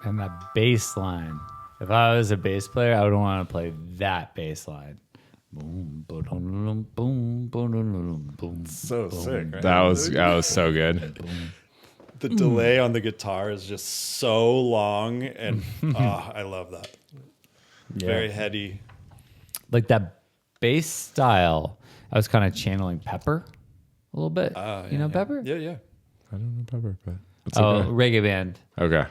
And that bass line. If I was a bass player, I would want to play that bass line. Boom, boom, boom, boom, boom. So sick, right? That was so good. The delay on the guitar is just so long, and I love that. Yeah. Very heady. Like that bass style, I was kind of channeling Pepper a little bit. You know Pepper? Yeah, yeah. I don't know Pepper, but It's Oh, okay. reggae band Okay.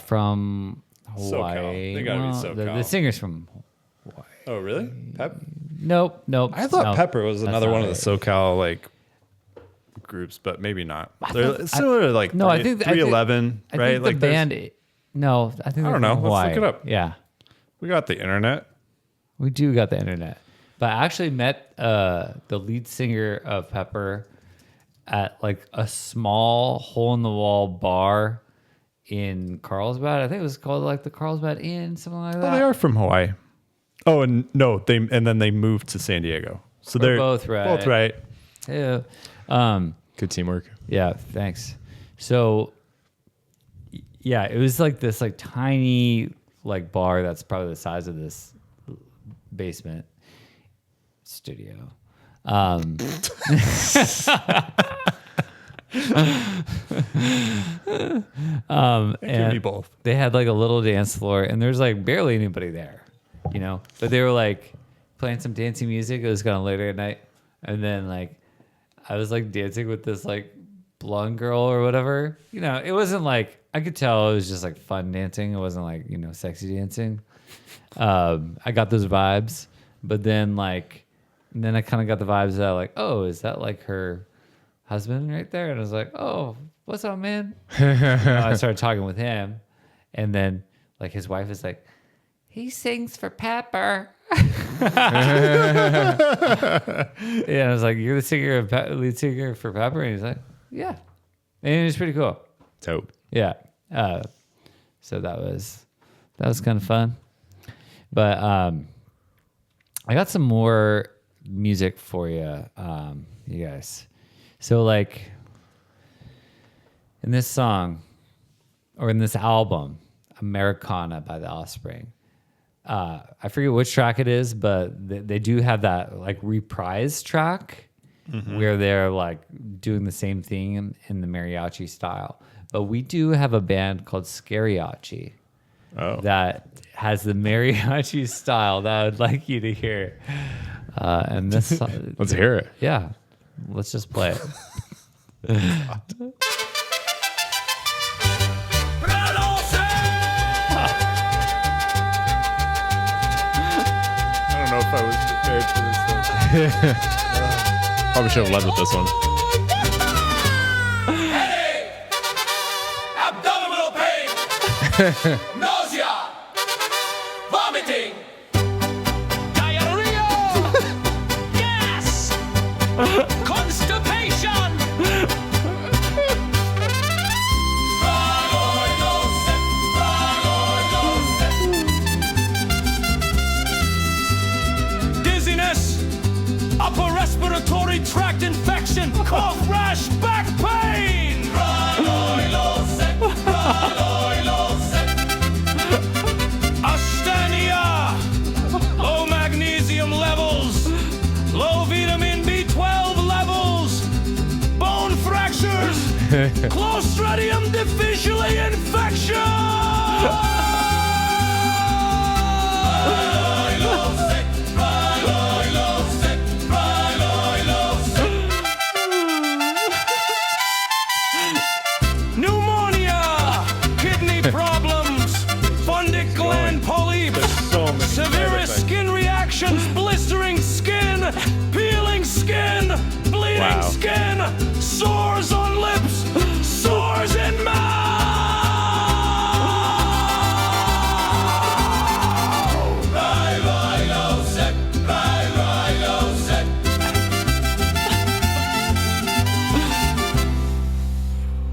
From Hawaii. They gotta be Well, SoCal. the singer's from. Oh, really? Nope. I thought no, Pepper was that's another not one of it. the SoCal like groups, but maybe not. They're similar to like No, I think 311, I right? think Like the there's- band. No, I think I they're don't know. from Let's look Hawaii. it up. Yeah, we got the internet. we do got the internet. But I actually met the lead singer of Pepper at like a small hole in the wall bar in Carlsbad. I think it was called like the Carlsbad Inn, something like that. Oh, they are from Hawaii. Oh, and no, then they moved to San Diego. So We're they're both right. Both right. Yeah. Good teamwork. Yeah, thanks. So yeah, it was like this like tiny like bar that's probably the size of this basement studio. It could be both. They had like a little dance floor and there's like barely anybody there, you know, but they were like playing some dancing music. It was kind of later at night. And then like, I was like dancing with this like blonde girl or whatever, you know, it wasn't like, I could tell it was just like fun dancing. It wasn't like, you know, sexy dancing. I got those vibes, but then like, and then I kind of got the vibes that like, oh, is that like her husband right there? And I was like, oh, what's up, man? You know, I started talking with him, and then like his wife is like, he sings for Pepper. Yeah, I was like, you're the singer of lead singer for Pepper, and he's like, yeah, and it was pretty cool. Dope. Yeah, so that was kind of fun, but I got some more music for you, you guys. So like in this song or in this album, Americana by the Offspring, I forget which track it is, but they do have that like reprise track where they're like doing the same thing in the mariachi style. But we do have a band called Scariachi that has the mariachi style that I would like you to hear. And this, Let's hear it. yeah, let's just play it. I don't know if I was prepared for this one. Probably should have led with this one. Headache, abdominal pain, nausea, vomiting, diarrhea, gas, constipation. Dizziness, upper respiratory tract infection, cough, rash, back pain. Asthenia, low magnesium levels, low vitamin B12 levels, bone fractures, Clostridium difficile infection. Pneumonia, kidney problems, fundic gland polyps, So many severest side skin reactions, blistering skin, peeling skin, bleeding Wow. skin, sores on lips, sores in mouth.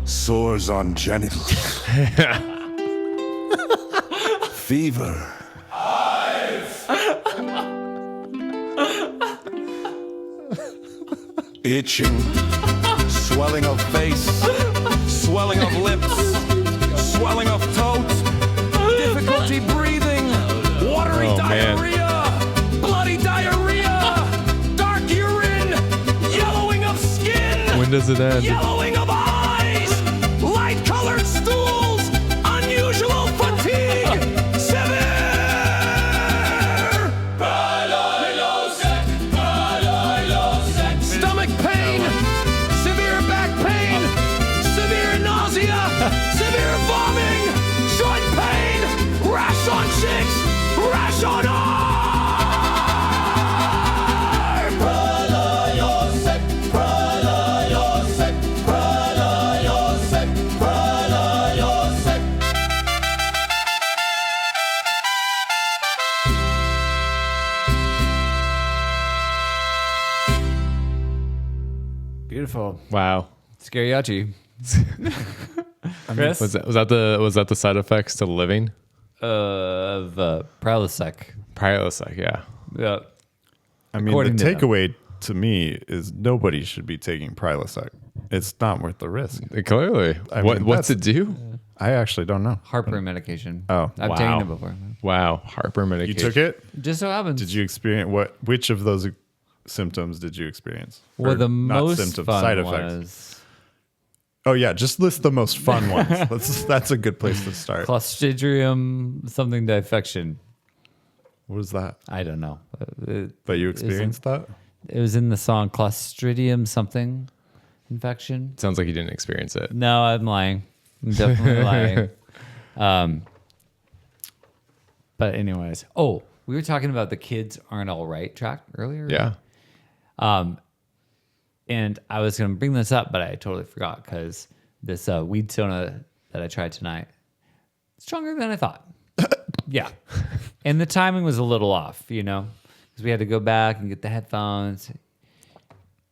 Sores on genitals. Fever. Itching. Swelling of face, swelling of lips, swelling of toes, difficulty breathing, watery Oh, man. diarrhea, bloody diarrhea, dark urine, yellowing of skin, When does it end? yellowing of eyes, light-colored stools, unusual fatigue, severe stomach pain, severe back pain, severe nausea, Beautiful. Wow. Scariachi. Chris? Was that the side effects to living? Of Prilosec. Prilosec, yeah. Yeah. I mean, According the to them. takeaway to me is nobody should be taking Prilosec. It's not worth the risk. Clearly. I What's mean, it do? I actually don't know. Heartburn medication. Oh, I've wow. taken it before. Wow. Heartburn You medication. took it? Just so happens. Did you experience which of those symptoms did you experience? Well, Or the not most symptoms, fun side effects. was Oh yeah, just list the most fun ones. That's a good place to start. Clostridium something infection. What was that? I don't know. But you experienced that? It was in the song Clostridium something infection. Sounds like you didn't experience it. No, I'm lying. I'm definitely lying. But anyways, we were talking about the Kids Aren't All Right track earlier. Yeah. And I was going to bring this up, but I totally forgot because this weed soda that I tried tonight, stronger than I thought. Yeah. And the timing was a little off, because we had to go back and get the headphones.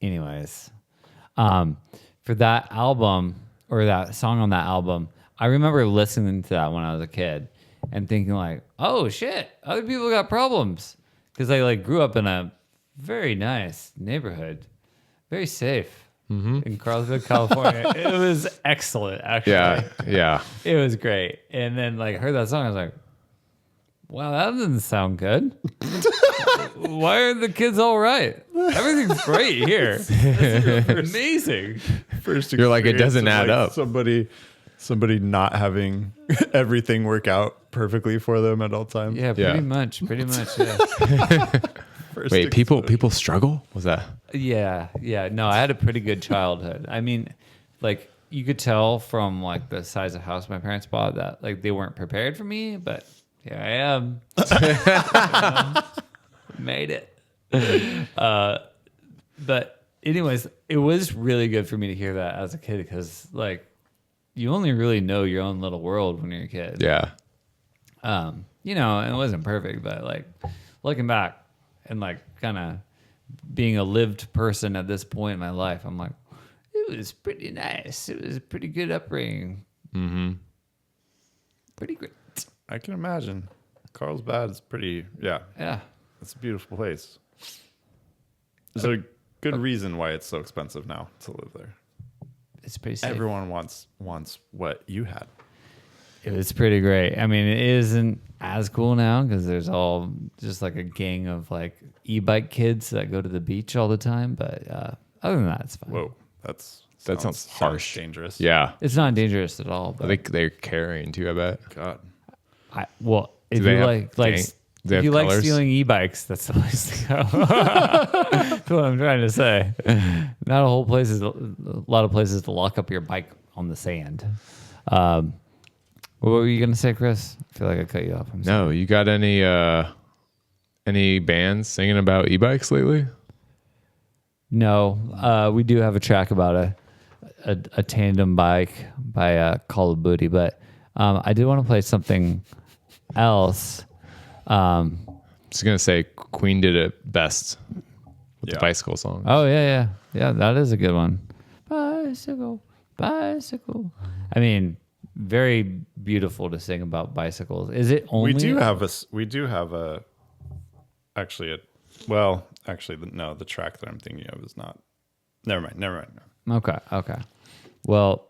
Anyways, for that album or that song on that album, I remember listening to that when I was a kid and thinking like, oh shit, other people got problems. Because I grew up in a very nice neighborhood. Very safe in Carlsbad, California. It was excellent, actually. Yeah. Yeah. It was great. And then heard that song, I was like, wow, that doesn't sound good. Why are the kids all right? Everything's great here. This is amazing. First You're like, it experience doesn't of, add up. Somebody not having everything work out perfectly for them at all times. Yeah, Yeah. pretty much, yeah. First Wait, exposure. people struggle? Was that? Yeah. No, I had a pretty good childhood. I mean, you could tell from the size of house my parents bought that they weren't prepared for me, but here I am. Made it. But anyways, it was really good for me to hear that as a kid because you only really know your own little world when you're a kid. Yeah. And it wasn't perfect, but looking back and kind of being a lived person at this point in my life, I'm like, it was pretty nice. It was a pretty good upbringing. Mm-hmm. Pretty great. I can imagine. Carlsbad is pretty, yeah. Yeah. It's a beautiful place. There's a good reason why it's so expensive now to live there. It's pretty safe. Everyone wants what you had. It was pretty great. I mean, it isn't as cool now because there's all just a gang of e-bike kids that go to the beach all the time. But other than that, it's fine. Whoa, that sounds harsh. dangerous. Yeah. It's not dangerous at all. I But think they're carrying too, I bet. God. if they you have they if have you like colors? stealing e-bikes, that's the place to go. That's what I'm trying to say. Not a whole place is a lot of places to lock up your bike on the sand. What were you gonna say, Chris? I feel like I cut you off. I'm sorry. No, you got any bands singing about e-bikes lately? No, we do have a track about a tandem bike by Call of Booty, but I did want to play something else. Just gonna say Queen did it best with the bicycle song. Oh yeah. That is a good one. Bicycle. I mean, very beautiful to sing about bicycles. Is it only? We do have the track that I'm thinking of is not. Never mind. No. Okay. Well,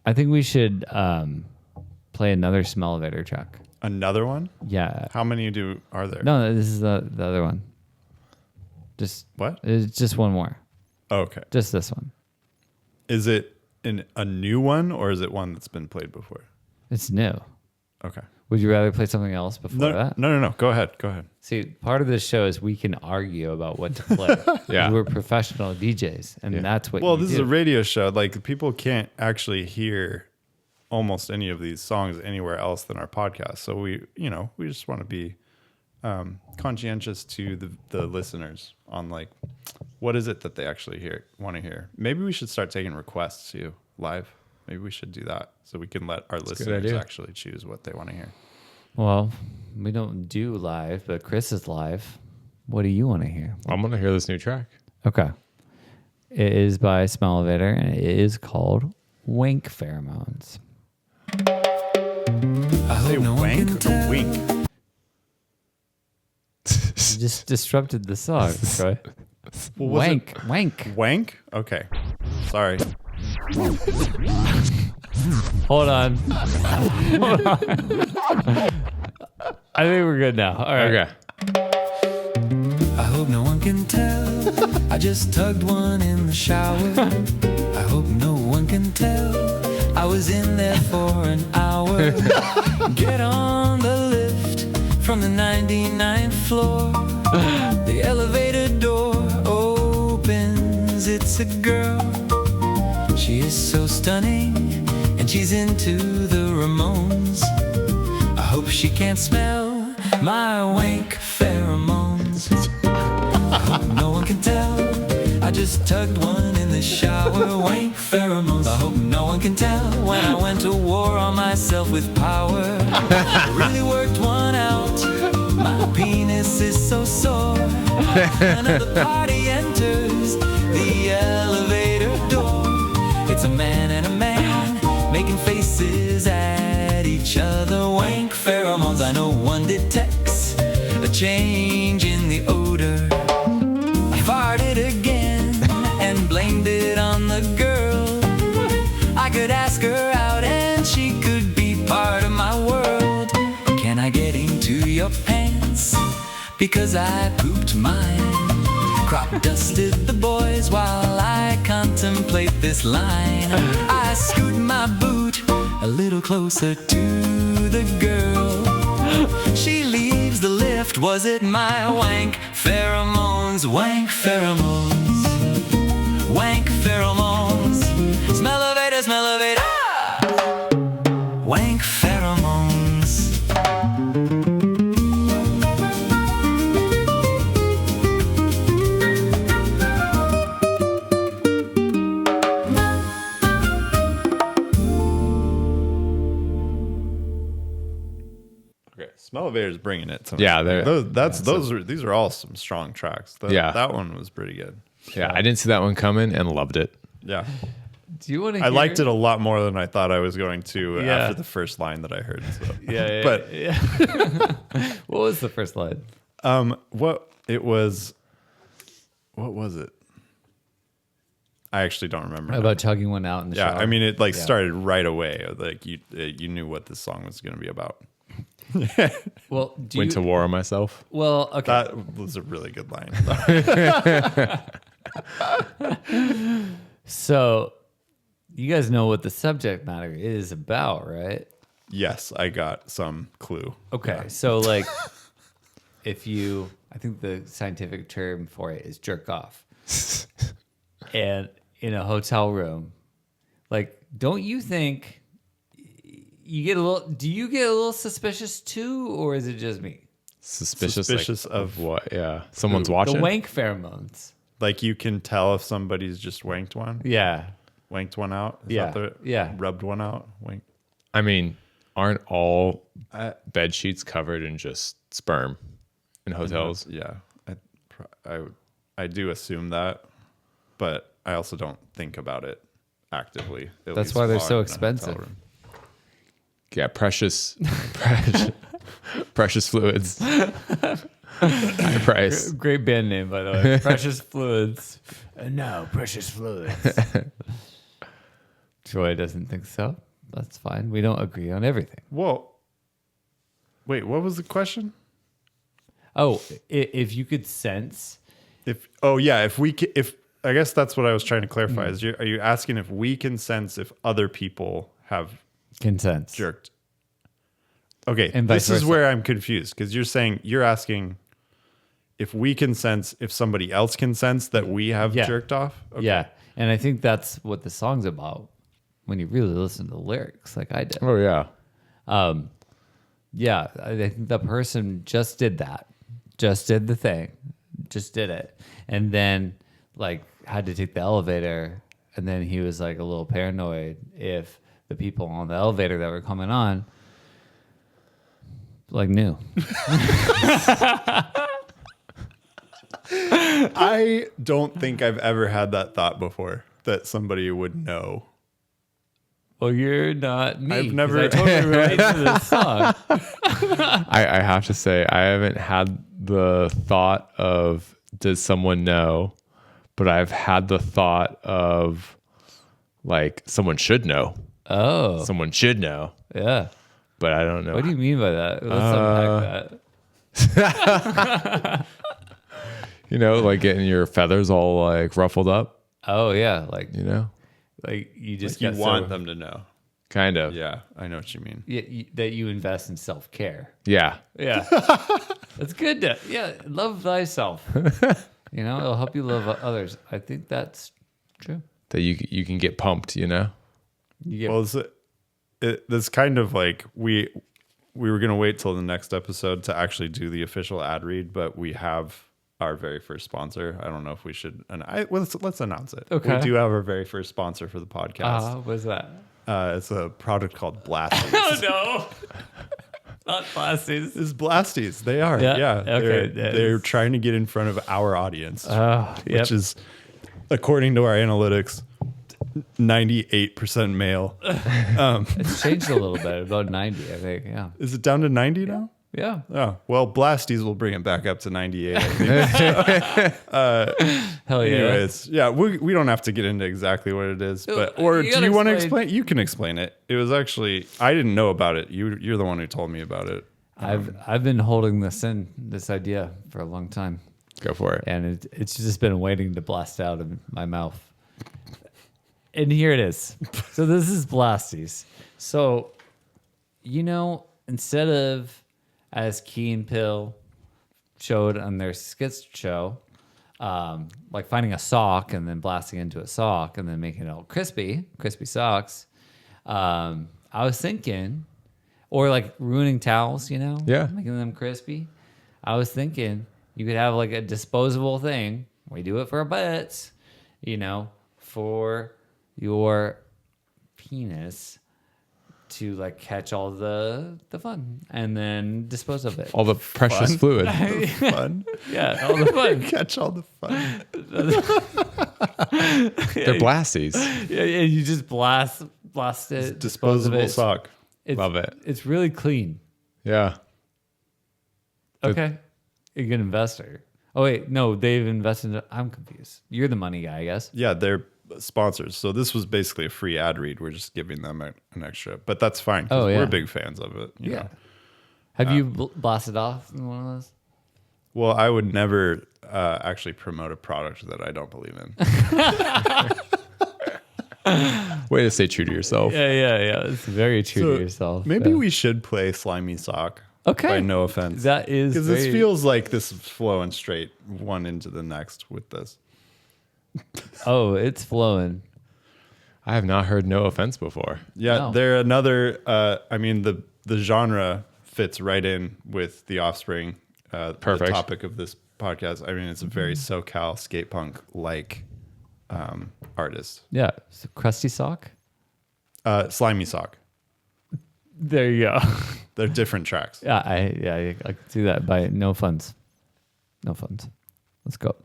I think we should play another Smellevator track. Another one? Yeah. How many are there? No, this is the other one. Just What? It's just one more. Oh, okay. Just this one. Is it a new one or is it one that's been played before? It's new. Okay. Would you rather play something else before that? No. Go ahead. See, part of this show is we can argue about what to play. Yeah. We're professional DJs, and that's what Well, you this do. is a radio show. People can't actually hear almost any of these songs anywhere else than our podcast. So we just want to be conscientious to the listeners on what is it that they actually want to hear. Maybe we should start taking requests too live. Maybe we should do that so we can let our listeners idea. actually choose what they want to hear. Well, we don't do live, but Chris is live. What do you want to hear? I'm gonna hear this new track. Okay. It is by Smellevator, and it is called Wank Pheromones. Say wank or wink? You just disrupted the song, Troy. What was Wank, wank. Wank? Okay. Sorry. Hold on. I think we're good now. All right. Okay. I hope no one can tell. I just tugged one in the shower. I hope no one can tell. I was in there for an hour. Get on the lift from the 99th floor. The elevator door opens. It's a girl. She is so stunning, and she's into the Ramones. I hope she can't smell my wank pheromones. I hope no one can tell. I just tugged one in the shower. Wank pheromones. I hope no one can tell when I went to war on myself with power. I really worked one out. My penis is so sore. Another party enters the elevator door. It's a man and a man making faces at each other. Wank pheromones. I know one detects a change in the odor. I farted again and blamed it on the girl. I could ask her out and she could be part of my world. Can I get into your pants? Because I pooped mine. Crop dusted the boys while I contemplate this line. I scoot my boot a little closer to the girl. She leaves the lift. Was it my wank pheromones? Wank pheromones. Wank pheromones. Smellevator, Smellevator. Wank pheromones. Okay. Smellevator's bringing it tonight. Yeah, these are all some strong tracks. Yeah. That one was pretty good. Yeah, I didn't see that one coming and loved it. Yeah. Do you want to? I liked it a lot more than I thought I was going to Yeah. after the first line that I heard. So. Yeah. But yeah. What was the first line? what was it? I actually don't remember. now. About chugging one out in the Yeah, shower. I mean, it started right away. Like you knew what this song was going to be about. Well, do Went you? to war on myself. Well, okay. That was a really good line. So, you guys know what the subject matter is about, right? Yes, I got some clue. Okay, so like, I think the scientific term for it is jerk off, and in a hotel room, like, don't you think you get a little? Do you get a little suspicious too, or is it just me? Suspicious of what? Yeah, someone's watching. The wank pheromones. Like you can tell if somebody's just wanked one. Yeah, Wanked one out. Is Yeah, that yeah. Rubbed one out. Wank. I mean, aren't all bed sheets covered in just sperm in hotels? Yeah, I do assume that, but I also don't think about it actively. at That's least why they're while so I'm in a hotel expensive. room. Yeah, precious fluids. High price. great band name by the way. Precious Fluids. And now Precious Fluids. Troy doesn't think so. That's fine. We don't agree on everything. Whoa. Wait, what was the question? Oh, if you could sense. If I guess that's what I was trying to clarify. Are you asking if we can sense if other people have Consents. jerked? Okay, And vice this is versa. where I'm confused because you're asking if we can sense if somebody else can sense that we have Yeah. jerked off. Okay. Yeah. And I think that's what the song's about when you really listen to the lyrics like I did. Oh yeah. Yeah, I think the person just did that. Just did the thing. Just did it. And then like had to take the elevator, and then he was like a little paranoid if the people on the elevator that were coming on like knew. I don't think I've ever had that thought before that somebody would know. Well, you're not me. I've 'cause never- I totally relate to this song. I have to say, I haven't had the thought of, does someone know? But I've had the thought of, like, someone should know. Oh, Someone should know. yeah. But I don't know. What do you mean by that? Let's unpack that. You know, like getting your feathers all like ruffled up, Oh yeah, like you know? you just You got want so, them to know. Kind of. Yeah, I know what you mean. that you invest in self care. Yeah. Yeah, that's good. Love thyself. You know, it'll help you love others. I think that's true. That you can get pumped, you know? You get, Well, it's kind of like we were gonna wait till the next episode to actually do the official ad read, but we have our very first sponsor. I don't know if we should. And let's announce it. Okay. We do have our very first sponsor for the podcast. what's that? It's a product called Blasties. Oh no, not Blasties. It's Blasties. They are. Yeah, Yeah. okay, They're trying to get in front of our audience, Oh, yep. which is, according to our analytics, 98% male. It's changed a little bit, about 90, I think. Yeah, Is it down to 90 now? yeah. Oh, well, Blasties will bring it back up to 98. I think. Hell yeah. Anyways, yeah, we don't have to get into exactly what it is, but or You do gotta you want to explain. explain? You can explain it. It was actually I didn't know about it. You're the one who told me about it. I've been holding this idea for a long time, Go for it. and it's just been waiting to blast out of my mouth. And here it is. So this is Blasties. So, you know, instead of as Key and Peele showed on their skits show, like finding a sock and then blasting into a sock and then making it all crispy socks. I was thinking, or like ruining towels, you know, Yeah. making them crispy. I was thinking you could have like a disposable thing. We do it for our butts, you know, for your penis to like catch all the fun and then dispose of it. All the precious fluid. Fun. Yeah, all the fun. Catch all the fun. They're Blasties. Yeah, you just blast it, dispose of Disposable it. sock. Love it. It's really clean. Yeah. Okay, you're a good investor. Oh wait, no, they've invested. I'm confused. You're the money guy, I guess. Yeah, they're sponsors. So this was basically a free ad read. We're just giving them an extra, but that's fine. 'Cause Oh, yeah. we're big fans of it. you Yeah. know. Have you blasted off in one of those? Well, I would never actually promote a product that I don't believe in. Way to stay true to yourself. Yeah. It's very true to yourself. Maybe Yeah. we should play Slimy Sock. Okay. By no offense. That is because this very- feels like this is flowing straight one into the next with this. Oh, it's flowing. I have not heard No Offense before. Yeah, No. they're another. I mean, the genre fits right in with the Offspring. Perfect. The topic of this podcast. I mean, it's a very SoCal skate punk like artist. Yeah. So crusty sock. Slimy Sock. There you go. They're different tracks. Yeah, I could see that by no funds. No funds. Let's go.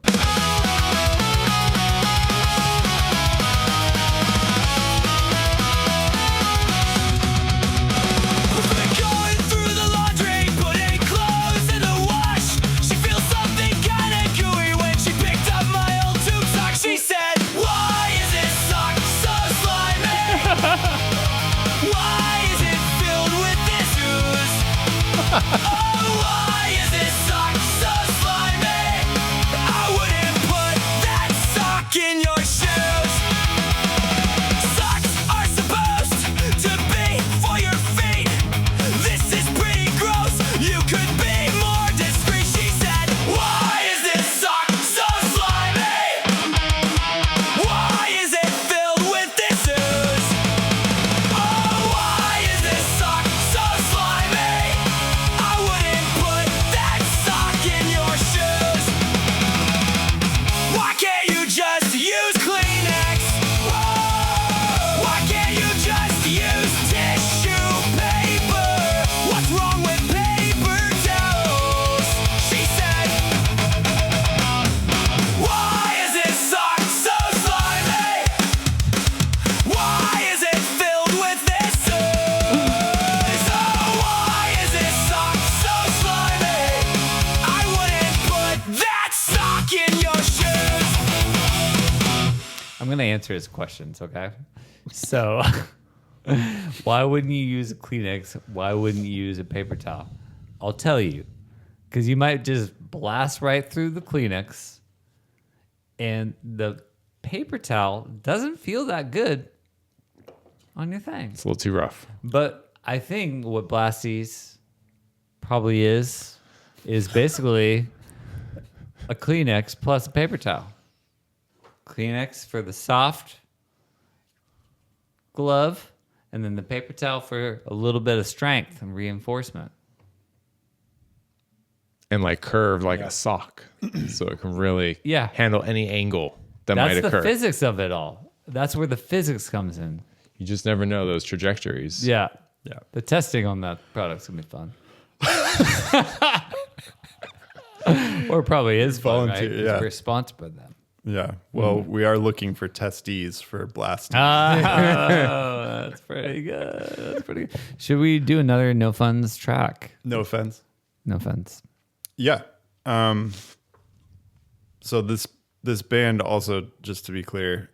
Going through the laundry, putting clothes in the wash. She feels something kinda gooey when she picked up my old tube sock. She said, "Why is this sock so slimy? Why is it filled with this ooze? Oh, why is this sock so slimy? I wouldn't put going to answer his questions, okay? So, why wouldn't you use a Kleenex? Why wouldn't you use a paper towel? I'll tell you. Because you might just blast right through the Kleenex, and the paper towel doesn't feel that good on your thing. It's a little too rough. But I think what Blasty's probably is basically a Kleenex plus a paper towel. Kleenex for the soft glove, and then the paper towel for a little bit of strength and reinforcement. And like curved like a sock. So it can really handle any angle that might That's occur. the physics of it all. That's where the physics comes in. You just never know those trajectories. Yeah. Yeah. The testing on that product's going to be fun. Or probably is fun, right? Volunteer, 'Cause yeah. we're sponsored by them. Yeah. Well, we are looking for testees for blasting. That's pretty good. That's pretty good. Should we do another No Funds track? No offense. No Funds. Yeah. So this band also, just to be clear,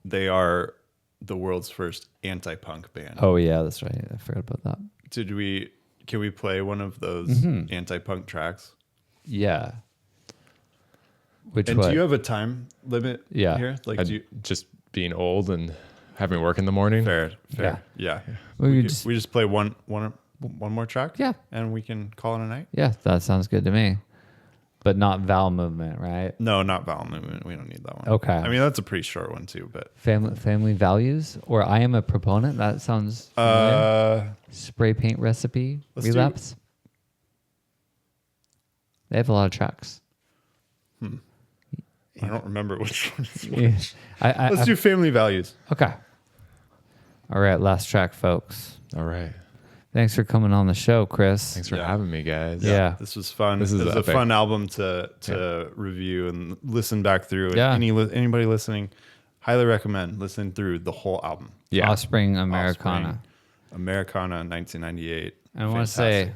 they are the world's first anti-punk band. Oh, yeah, that's right. I forgot about that. Can we play one of those anti-punk tracks? Yeah. Which And one? do you have a time limit Yeah. here? Like, I'd do you, just being old and having work in the morning. fair. Yeah. Well, We, you could- just- we just play one more track? Yeah. And we can call it a night? Yeah, that sounds good to me. But not vowel movement, right? No, not vowel movement. We don't need that one. Okay. I mean, that's a pretty short one too, but Family values, or I am a proponent. That sounds familiar. Spray paint recipe, Let's do- relapse. They have a lot of tracks. I don't remember which one. Yeah. Let's do family values. Okay. All right, last track, folks. All right. Thanks for coming on the show, Chris. Thanks for Yeah. having me, guys. Yeah. This was fun. This is it was a epic. fun album to review and listen back through. Yeah. Anybody listening, highly recommend listening through the whole album. Yeah. Offspring, Americana. Offspring, Americana, 1998. And I want to say Fantastic.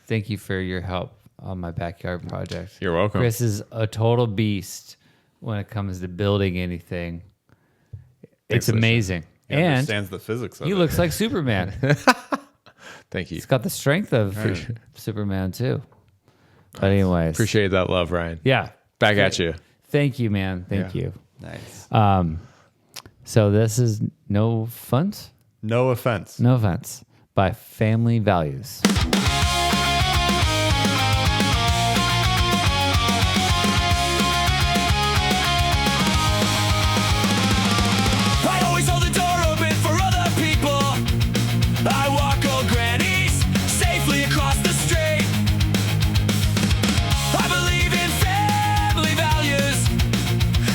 thank you for your help on my backyard project. You're welcome. Chris is a total beast when it comes to building anything. It's Thanks, amazing. He And understands the physics of he it. looks like Superman. Thank you. He's got the strength of Superman too. But anyways, Appreciate that love, Ryan. Yeah. Back at you. Thank you, man. Thank you. Nice. So this is No Funds, No offense. No Offense by Family Values. I always hold the door open for other people. I walk old grannies safely across the street. I believe in family values,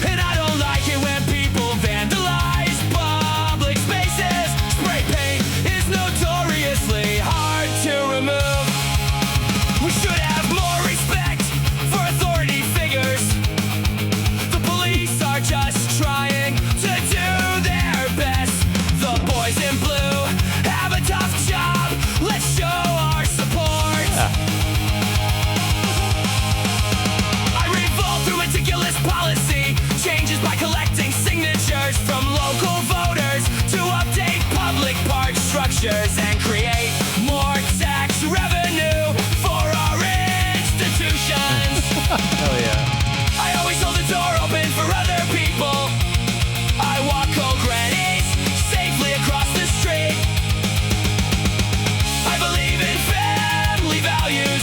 and I don't like it when people vandalize public spaces. Spray paint is notoriously hard to remove. We should have more respect for authority figures. The police are just trying to do their best. The boys in blue have a tough job. Let's show our support. I revolt through meticulous policy changes by collecting signatures from local voters to update public park structures and create more tax revenue for our institutions. Oh yeah. I always hold the door open for other people. I walk old grannies safely across the street. I believe in family values,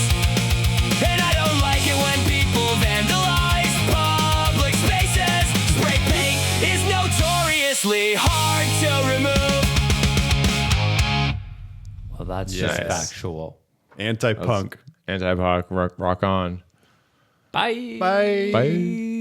and I don't like it when people vandalize public spaces. Spray paint is notoriously hard to remove. Well, that's just Yes. factual. Anti-punk. Anti-pop, rock on. Bye. Bye. Bye.